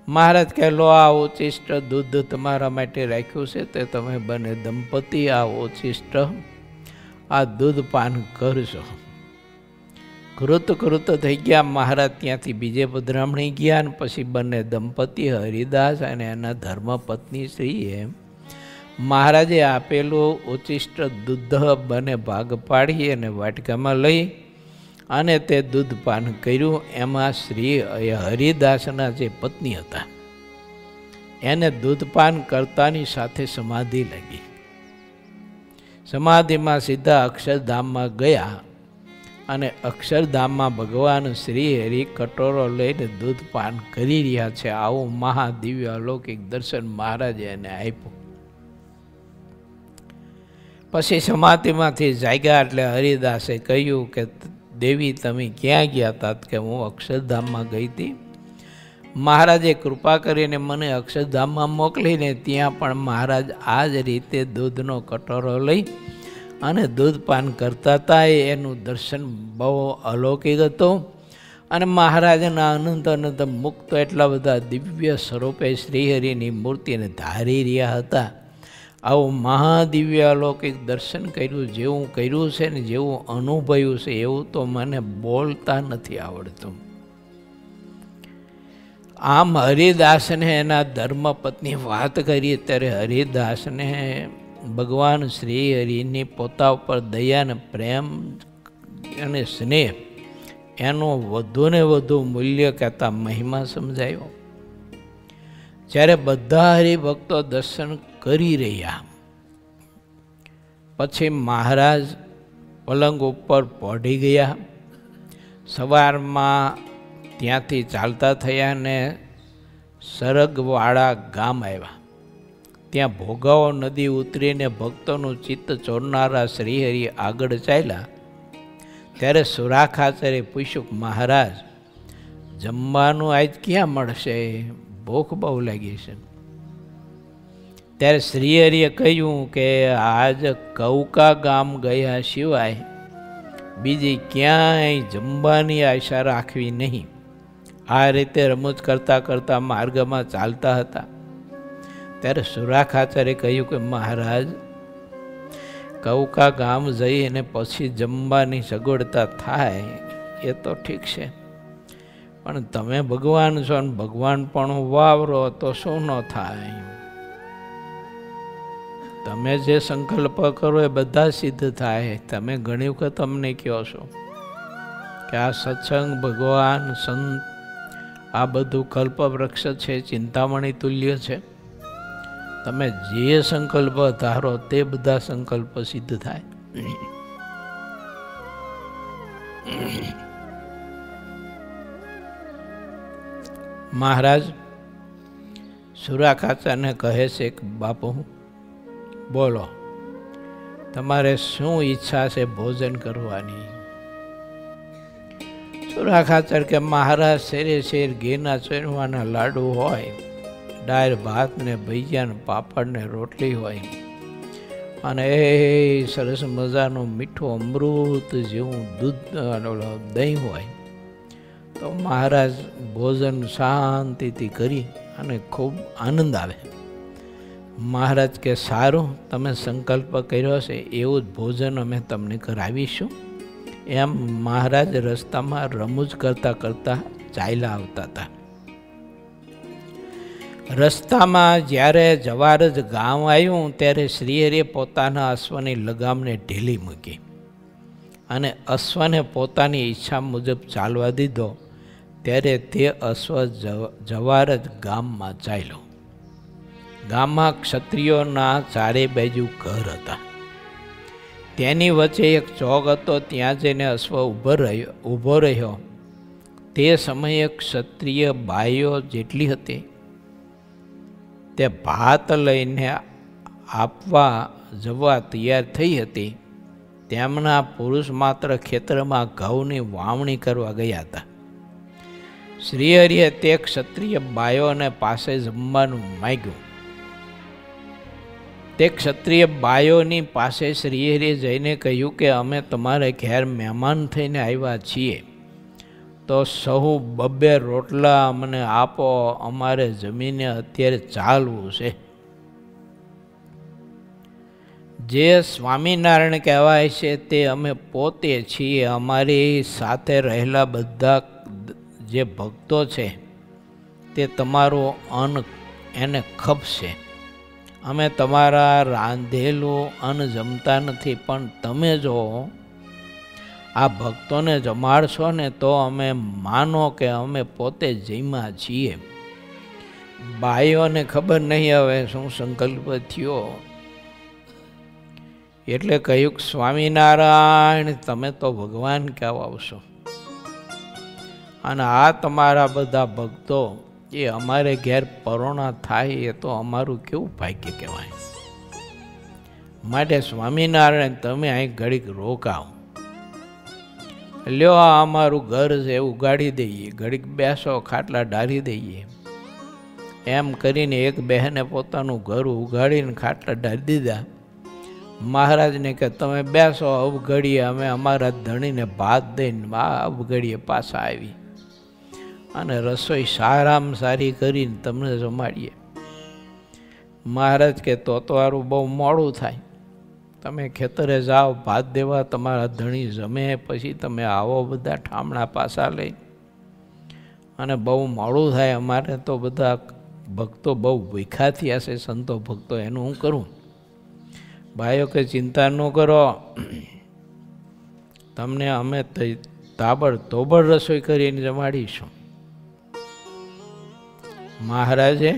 મહારાજ કહે, લો આ ઉચ્ચિષ્ટ દૂધ તમારા માટે રાખ્યું છે, તે તમે બંને દંપતી આ ઉચ્ચિષ્ટ આ દૂધ પાન કરશો. કૃત થઈ ગયા. મહારાજ ત્યાંથી બીજે પધરામણી ગયા અને પછી બંને દંપતી હરિદાસ અને એના ધર્મપત્ની શ્રીએ મહારાજે આપેલું ઉચ્ચિષ્ટ દૂધ બંને ભાગ પાડી અને વાટકામાં લઈ અને તે દૂધ પાન કર્યું. એમાં શ્રી હરિદાસના જે પત્ની હતા એને દૂધ પાન કરતાની સાથે સમાધિ લાગી. સમાધિમાં સીધા અક્ષરધામમાં ગયા અને અક્ષરધામમાં ભગવાન શ્રી હરિ કટોરો લઈને દૂધ પાન કરી રહ્યા છે. આવું મહાદિવ્ય અલૌકિક દર્શન મહારાજે એને આપ્યું. પછી સમાધિમાંથી જાગ્યા એટલે હરિદાસે કહ્યું કે દેવી તમે ક્યાં ગયા હતા? કે હું અક્ષરધામમાં ગઈ હતી. મહારાજે કૃપા કરીને મને અક્ષરધામમાં મોકલીને ત્યાં પણ મહારાજ આ જ રીતે દૂધનો કટોરો લઈ અને દૂધ પાન કરતા હતા. એનું દર્શન બહુ અલૌકિક હતું અને મહારાજના અનંત મુક્ત એટલા બધા દિવ્ય સ્વરૂપે શ્રીહરિની મૂર્તિને ધારી રહ્યા હતા. આવું મહાદિવ્ય અલૌકિક દર્શન કર્યું. જેવું કર્યું છે ને જેવું અનુભવ્યું છે એવું તો મને બોલતા નથી આવડતું. આમ હરિદાસને એના ધર્મપત્ની વાત કરી ત્યારે હરિદાસને ભગવાન શ્રી હરિની પોતા ઉપર દયા અને પ્રેમ અને સ્નેહ એનો વધુને વધુ મૂલ્ય કહેતા મહિમા સમજાયો. જ્યારે બધા હરિભક્તો દર્શન કરી રહ્યા પછી મહારાજ પલંગ ઉપર પહોંચી ગયા. સવારમાં ત્યાંથી ચાલતા થયા ને સરગવાડા ગામ આવ્યા. ત્યાં ભોગાવો નદી ઉતરીને ભક્તોનું ચિત્ત ચોરનારા શ્રીહરિ આગળ ચાલ્યા. ત્યારે સુરાખાચરે પૂછ્યું, મહારાજ જમવાનું આજ ક્યાં મળશે, ભૂખ બહુ લાગી છે. ત્યારે શ્રીહરિએ કહ્યું કે આજ કૌકા ગામ ગયા સિવાય બીજી ક્યાંય જમવાની આશા રાખવી નહીં. આ રીતે રમૂજ કરતાં કરતાં માર્ગમાં ચાલતા હતા. ત્યારે સુરાખાચાર્ય કહ્યું કે મહારાજ, કૌકા ગામ જઈને પછી જમવાની સગવડતા થાય એ તો ઠીક છે, પણ તમે ભગવાન છો ને ભગવાન પણ વાવરો તો શું ન થાય. તમે જે સંકલ્પ કરો એ બધા સિદ્ધ થાય. તમે ઘણી વખત અમને કહો છો કે આ સત્સંગ, ભગવાન, સંત, આ બધું કલ્પવૃક્ષ છે, ચિંતામણી તુલ્ય છે. તમે જે સંકલ્પ ધારો તે બધા સંકલ્પ સિદ્ધ થાય. મહારાજ સુરાખાચાર્યને કહે છે કે બાપુ બોલો, તમારે શું ઈચ્છા છે ભોજન કરવાની? સુરાખાચાર્ય કે મહારાજ શેરે શેર ઘીના ચોરવાના લાડુ હોય, દાળ ભાત ને ભજીયા ને પાપડ ને રોટલી હોય, અને એ સરસ મજાનું મીઠું અમૃત જેવું દૂધ દહીં હોય તો મહારાજ ભોજન શાંતિથી કરી અને ખૂબ આનંદ આવે. મહારાજ કે સારું, તમે સંકલ્પ કર્યો છે એવું જ ભોજન અમે તમને કરાવીશું. એમ મહારાજ રસ્તામાં રમૂજ કરતાં કરતાં ચાલ્યા આવતા હતા. રસ્તામાં જ્યારે જવારજ ગામ આવ્યું ત્યારે શ્રીહરિએ પોતાના અશ્વની લગામને ઢીલી મૂકી અને અશ્વને પોતાની ઈચ્છા મુજબ ચાલવા દીધો. ત્યારે તે અશ્વ જવારજ ગામમાં ચાલ્યો. ગામમાં ક્ષત્રિયોના ચારે બાજુ ઘર હતા. તેની વચ્ચે એક ચોક હતો. ત્યાં જઈને અશ્વ ઊભો રહ્યો. તે સમયે ક્ષત્રિય બાઈઓ જેટલી હતી તે ભાત લઈને આપવા જવા તૈયાર થઈ હતી. તેમના પુરુષ માત્ર ખેતરમાં ઘઉંની વાવણી કરવા ગયા હતા. શ્રીહરિએ તે ક્ષત્રિય બાઈઓને પાસે જમવાનું માંગ્યું. તે ક્ષત્રિય બાઈઓની પાસે શ્રીહરિએ જઈને કહ્યું કે અમે તમારે ઘેર મહેમાન થઈને આવ્યા છીએ, તો સહુ બબ્બે રોટલા અમને આપો, અમારે જમીને અત્યારે ચાલવું છે. જે સ્વામિનારાયણ કહેવાય છે તે અમે પોતે છીએ. અમારી સાથે રહેલા બધા જે ભક્તો છે તે તમારું અન્ન એને ખપશે. અમે તમારા રાંધેલું અન્ન જમતા નથી, પણ તમે જો આ ભક્તોને જમાડશો ને તો અમે માનો કે અમે પોતે જમ્યા છીએ. બાઈઓને ખબર નહીં હવે શું સંકલ્પ થયો, એટલે કહ્યું કે સ્વામિનારાયણ તમે તો ભગવાન કહેવા આવશો, અને આ તમારા બધા ભક્તો એ અમારે ઘેર પરોણા થાય એ તો અમારું કેવું ભાગ્ય કહેવાય. માટે સ્વામિનારાયણ તમે અહીં ઘડીક રોકાવો, લ્યો આ અમારું ઘર છે ઉગાડી દઈએ, ઘડીક બેસો ખાટલા ડાળી દઈએ. એમ કરીને એક બહેને પોતાનું ઘર ઉગાડીને ખાટલા ડાળી દીધા. મહારાજને કે તમે બેસો, અવઘડીએ અમે અમારા ધણીને ભાત દઈને અવઘડીએ પાછા આવી અને રસોઈ સારામાં સારી કરીને તમને જમાડીએ. મહારાજ કે તો હારું બહુ મોડું થાય, તમે ખેતરે જાઓ ભાત દેવા, તમારા ધણી જમે પછી તમે આવો બધા ઠામણા પાછા લઈ, અને બહુ મોડું થાય. અમારે તો બધા ભક્તો બહુ ભૂખ્યા થયા છે, સંતો ભક્તો, એનું હું કરું? ભાઈઓ કે ચિંતા ન કરો, તમને અમે તાબડતોબડ રસોઈ કરીને જમાડીશું. મહારાજે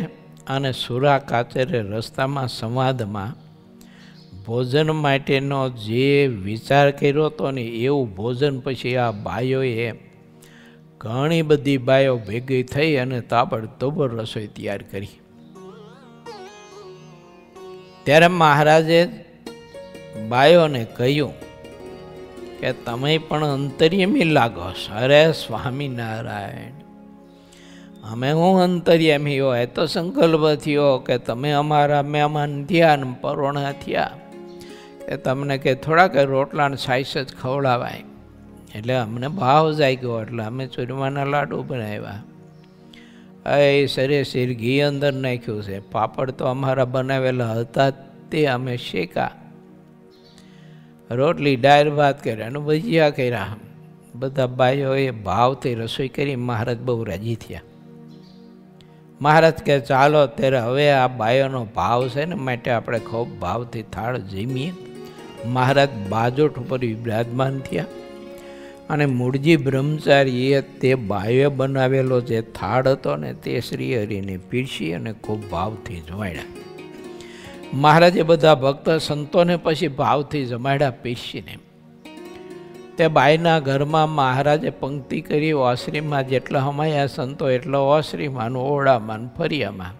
અને સુરાખાચાર્ય રસ્તામાં સંવાદમાં ભોજન માટેનો જે વિચાર કર્યો હતો ને એવું ભોજન પછી આ બાઈઓએ ઘણી બધી બાઈઓ ભેગી થઈ અને તાબડતોબડ રસોઈ તૈયાર કરી. ત્યારે મહારાજે બાઈઓને કહ્યું કે તમે પણ અંતર્યામી લાગો છો. અરે સ્વામિનારાયણ, અમે હું અંતર્યામી હોય તો સંકલ્પ થયો કે તમે અમારા મહેમાન થયા ને પરોણા થયા કે તમને કે થોડાક રોટલા ને છાશ જ ખવડાવાય. એટલે અમને ભાવ જાગ્યો એટલે અમે ચૂરમાના લાડુ બનાવ્યા. એ સરે શેર ઘી અંદર નાખ્યું છે. પાપડ તો અમારા બનાવેલા હતા તે અમે શેકા. રોટલી દાળ ભાત કર્યા અને ભજીયા કર્યા. બધા ભાઈઓએ ભાવથી રસોઈ કરી. મહારાજ બહુ રાજી થયા. મહારાજ કે ચાલો ત્યારે હવે આ બાયોનો ભાવ છે ને માટે આપણે ખૂબ ભાવથી થાળ જમીએ. મહારાજ બાજોટ ઉપર વિરાજમાન થયા અને મૂળજી બ્રહ્મચારીએ તે બાયોએ બનાવેલો જે થાળ હતો ને તે શ્રી હરિને પીરસી અને ખૂબ ભાવથી જમાડ્યા. મહારાજે બધા ભક્ત સંતોને પછી ભાવથી જમાડ્યા પીરસીને. તે બાઈના ઘરમાં મહારાજે પંક્તિ કરી. ઓસરીમાં જેટલા હમાયા સંતો એટલા ઓસરીમાં ઓરડામાં ફરિયામાં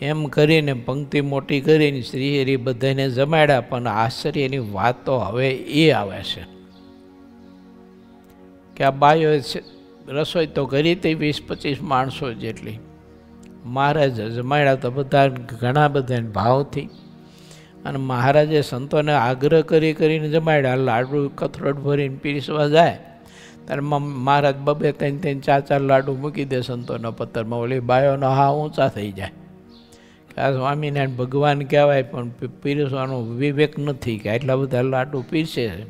એમ કરીને પંક્તિ મોટી કરીને શ્રીહરિ બધાને જમાડ્યા. પણ આશ્ચર્યની વાત તો હવે એ આવે છે કે આ બાઈઓએ રસોઈ તો કરી હતી 20-25 માણસો જેટલી. મહારાજ જમાડ્યા તો બધા ઘણા બધા ભાવથી. અને મહારાજે સંતોને આગ્રહ કરીને જમાડ્યા. લાડુ કથરોટ ભરીને પીરસવા જાય ત્યારે મહારાજ 2-3 લાડુ મૂકી દે સંતોના પત્તરમાં. ઓલી બાયોનો હા ઊંચા થઈ જાય કે આ સ્વામિનારાયણ ભગવાન કહેવાય પણ પીરસવાનો વિવેક નથી કે આટલા બધા લાડુ પીરસે છે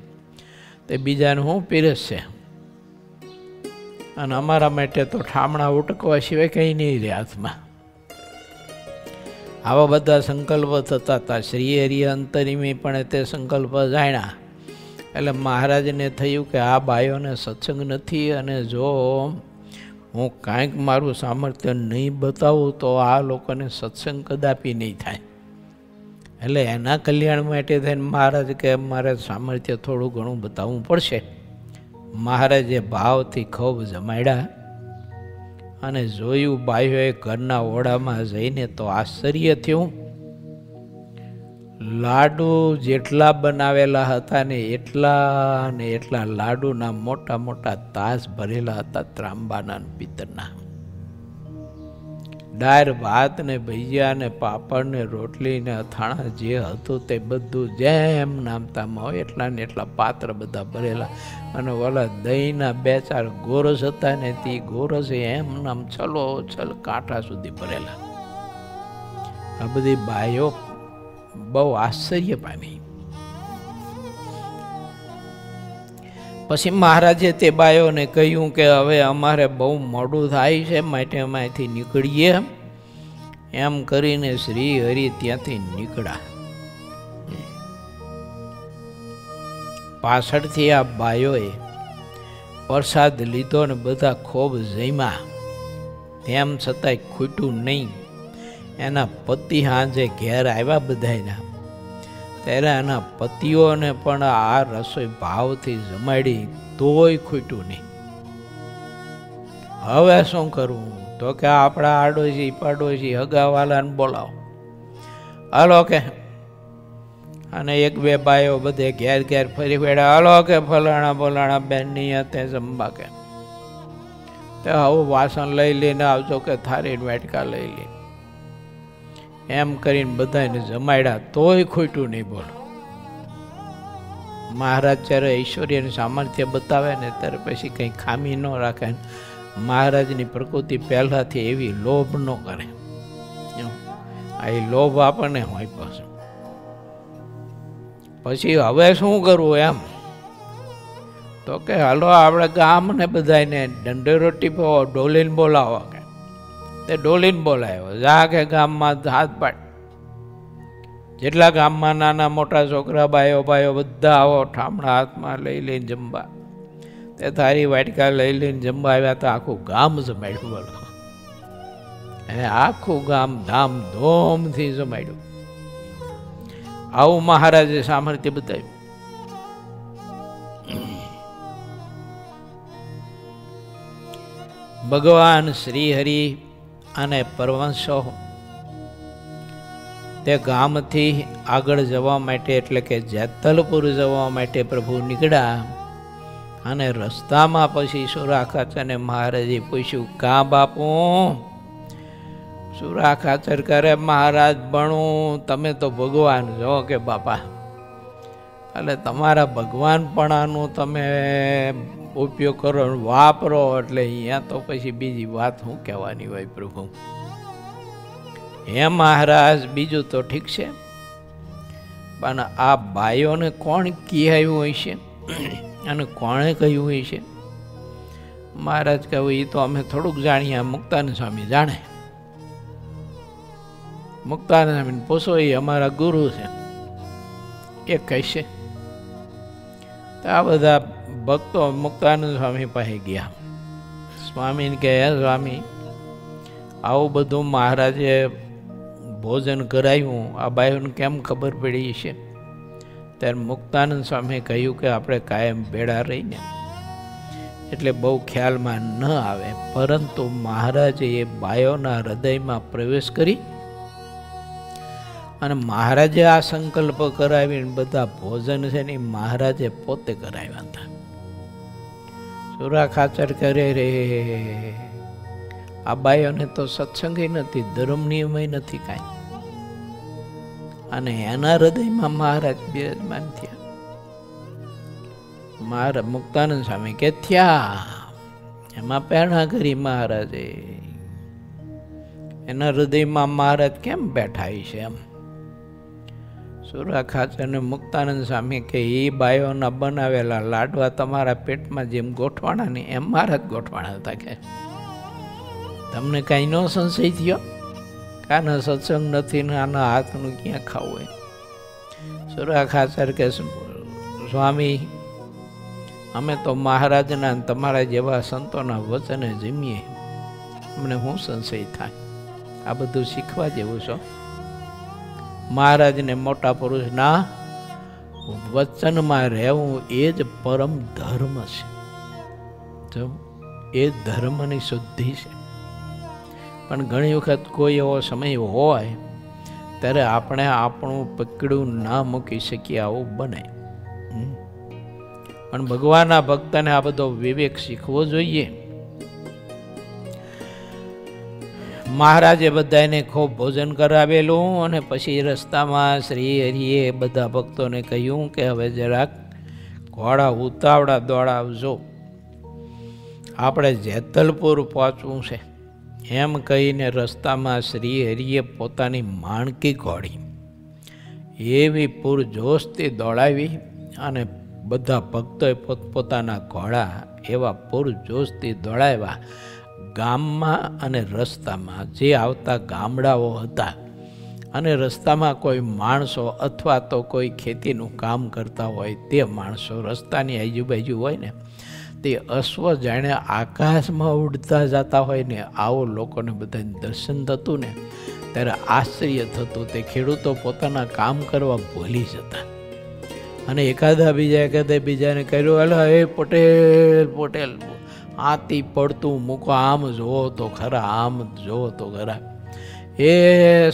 તે બીજાને શું પીરસશે. અને અમારા માટે તો ઠામણા ઉટકવા સિવાય કંઈ નહીં રહે હાથમાં. આવા બધા સંકલ્પ થતા હતા. શ્રી હરિ અંતરીમી પણ તે સંકલ્પ જાણ્યા. એટલે મહારાજને થયું કે આ બાયોને સત્સંગ નથી અને જો હું કાંઈક મારું સામર્થ્ય નહીં બતાવું તો આ લોકોને સત્સંગ કદાપી નહીં થાય. એટલે એના કલ્યાણ માટે થઈને મહારાજ કે મારે સામર્થ્ય થોડું ઘણું બતાવવું પડશે. મહારાજે ભાવથી ખૂબ જમાડ્યા અને જોયું બાઈઓએ ઘરના ઓરડામાં જઈને તો આશ્ચર્ય થયું. લાડુ જેટલા બનાવેલા હતા ને એટલા લાડુના મોટા મોટા તાસ ભરેલા હતા ત્રાંબાના પિત્તરના. દાળ ભાત ને ભજીયા ને પાપડ ને રોટલી ને અથાણા જે હતું તે બધું જેમ નામતામાં હોય એટલા પાત્ર બધા ભરેલા. અને ઓલા દહીંના 2-4 ગોરસ હતા ને તે ગોરસ એમ નામ છલ કાંઠા સુધી ભરેલા. આ બધી બાઈઓ બહુ આશ્ચર્ય પામી. પછી મહારાજે તે બાયોને કહ્યું કે હવે અમારે બહુ મોડું થાય છે માટે અમે અહીંથી નીકળીએ. એમ કરીને શ્રી હરિ ત્યાંથી નીકળ્યા. પાછળથી આ બાયોએ પ્રસાદ લીધો ને બધા ખૂબ જમ્યા. તેમ છતાંય ખૂટ્યું નહીં. એના પતિ સાંજે ઘેર આવ્યા બધાના ત્યારે એના પતિઓને પણ આ રસોઈ ભાવથી જમાડી તોય ખૂટ્યું નહીં. હવે શું કરવું? તો કે આપણા પાડોશી હગાવાલાને બોલાવો. હાલો કે અને 1-2 બાયો બધે ઘેર ફરી વેડા. હાલો કે ફલાણા બોલાણા બેનની તે જમવા કે આવું વાસણ લઈ લઈને આવજો કે થારી વાટકા લઈ લે. એમ કરીને બધાને જમાડ્યા તોય ખોટું નહીં. બોલો મહારાજ જ્યારે ઐશ્વર્યનું સામર્થ્ય બતાવે ને ત્યારે પછી કંઈ ખામી ન રાખે. મહારાજની પ્રકૃતિ પહેલાંથી એવી લોભ ન કરે. આ એ લોભ આપણને હોય પછી હવે શું કરવું એમ તો કે હાલો આપણે ગામને બધાને દંડેરોટી ડોલીને બોલાવો કે તે ડોલીને બોલાવ્યો. જા કે ગામમાં હાથ પાડ. જેટલા ગામમાં નાના મોટા છોકરા બાયો બધા આવો ઠામણા હાથમાં લઈને જમવા. તે થારી વાટકા લઈને જમવા આવ્યા તો આખું ગામ જમાડ્યું. બોલો આખું ગામ ધામધૂમથી જમાડ્યું. આવું મહારાજે સામર્થ્ય બતાવ્યું. ભગવાન શ્રી હરિ અને પરમહંસો તે ગામથી આગળ જવા માટે એટલે કે જેતલપુર જવા માટે પ્રભુ નીકળ્યા અને રસ્તામાં પછી સુરાખાચરને મહારાજે પૂછ્યું, કાં બાપુ? સુરાખાચર કરે, મહારાજ ભણું, તમે તો ભગવાન છો કે બાપા, એટલે તમારા ભગવાનપણાનું તમે ઉપયોગ કરો, વાપરો, એટલે અહીંયા તો પછી બીજી વાત શું કહેવાની હોય પ્રભુ? હે મહારાજ, બીજું તો ઠીક છે, પણ આ બાઈઓને કોણ કહેવાયું હોય છે અને કોણે કહ્યું હોય છે? મહારાજ કહ્યું, એ તો અમે થોડુંક જાણીએ, મુક્તાનંદ સ્વામી જાણે. મુક્તાનંદ સ્વામીને પૂછો, એ અમારા ગુરુ છે, એ કહેશે. આ બધા ભક્તો મુક્તાનંદ સ્વામી પાસે ગયા. સ્વામીને કહે, સ્વામી, આવું બધું મહારાજે ભોજન કરાવ્યું, આ બાઈઓને કેમ ખબર પડી છે? ત્યારે મુક્તાનંદ સ્વામીએ કહ્યું કે આપણે કાયમ ભેળા રહીને એટલે બહુ ખ્યાલમાં ન આવે, પરંતુ મહારાજે એ બાયોના હૃદયમાં પ્રવેશ કરી અને મહારાજે આ સંકલ્પ કરાવીને બધા ભોજન છે ને મહારાજે પોતે કરાવ્યા હતા. સુરાખાચર કરે, રે આ બાઈઓને તો સત્સંગી નથી, ધર્મ નિયમય નથી કાંઈ, અને એના હૃદયમાં મહારાજ બિરાજમાન થયા. મહારાજ મુક્તાનંદ સ્વામી કે થયા, એમાં પ્રેરણા કરી મહારાજે, એના હૃદયમાં મહારાજ કેમ બેઠા છે એમ. સુરાખાચર ને મુક્તાનંદ સ્વામી કે એ બાયોના બનાવેલા લાડવા તમારા પેટમાં જેમ ગોઠવાણા ને એમ મહારાજ ગોઠવાણા હતા. કે તમને કાંઈ નો સંશય થયો? કાના સત્સંગ નથી ને આના હાથનું ક્યાં ખાવું હોય? સુરાખાચર કે સ્વામી, અમે તો મહારાજના તમારા જેવા સંતોના વચને જમીએ, અમને શું સંશય થાય? આ બધું શીખવા જેવું છો. મહારાજને મોટા પુરુષના વચનમાં રહેવું એ જ પરમ ધર્મ છે. જો એ ધર્મની શુદ્ધિ છે. પણ ઘણી વખત કોઈ એવો સમય હોય ત્યારે આપણે આપણું પકડું ના મૂકી શકીએ, આવું બને. પણ ભગવાનના ભક્તને આ બધો વિવેક શીખવો જોઈએ. મહારાજે બધાને ખૂબ ભોજન કરાવેલું અને પછી રસ્તામાં શ્રી હરિએ બધા ભક્તોને કહ્યું કે હવે જરાક ઘોડા ઉતાવળા દોડાવજો, આપણે જેતલપુર પહોંચવું છે. એમ કહીને રસ્તામાં શ્રી હરિએ પોતાની માણકી ઘોડી એવી પૂરજોશથી દોડાવી અને બધા ભક્તોએ પોતપોતાના ઘોડા એવા પૂરજોશથી દોડાવ્યા. ગામમાં અને રસ્તામાં જે આવતા ગામડાઓ હતા અને રસ્તામાં કોઈ માણસો અથવા તો કોઈ ખેતીનું કામ કરતા હોય તે માણસો રસ્તાની આજુબાજુ હોય ને, તે અશ્વ જાણે આકાશમાં ઉડતા જતા હોય ને, આવો લોકોને બધાને દર્શન થતું ને ત્યારે આશ્ચર્ય થતું. તે ખેડૂતો પોતાના કામ કરવા ભૂલી જતા અને એકાદા બીજાને કહ્યું, અલા એ પટેલ પટેલ, આથી પડતું મૂકો, આમ જોવો તો ખરા, આમ જોવો તો ખરા. એ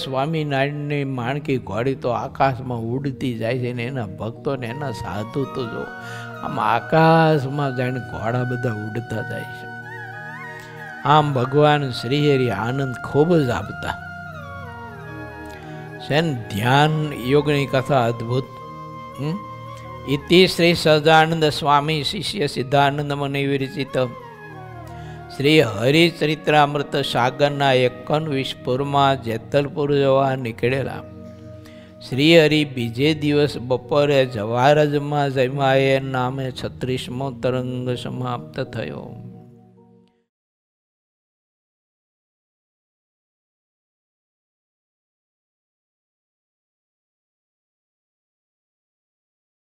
સ્વામિનારાયણની માણકી ઘોડી તો આકાશમાં ઉડતી જાય છે ને એના ભક્તોને એના સાધુ તો જો આમ આકાશમાં જાણે ઘોડા બધા ઉડતા જાય છે. આમ ભગવાન શ્રીહરિ આનંદ ખૂબ જ આપતા છે ને. ધ્યાન યોગની કથા અદ્ભુત. ઇતિ શ્રી સહજાનંદ સ્વામી શિષ્ય સિદ્ધાનંદ મને વિરચિત શ્રી હરિચરિત્રામૃત સાગરના 21 જેતલપુર જવા નીકળેલા શ્રી હરિ બીજે દિવસ બપોરે જવારજમાં જમાએ નામે 36મો તરંગ સમાપ્ત થયો.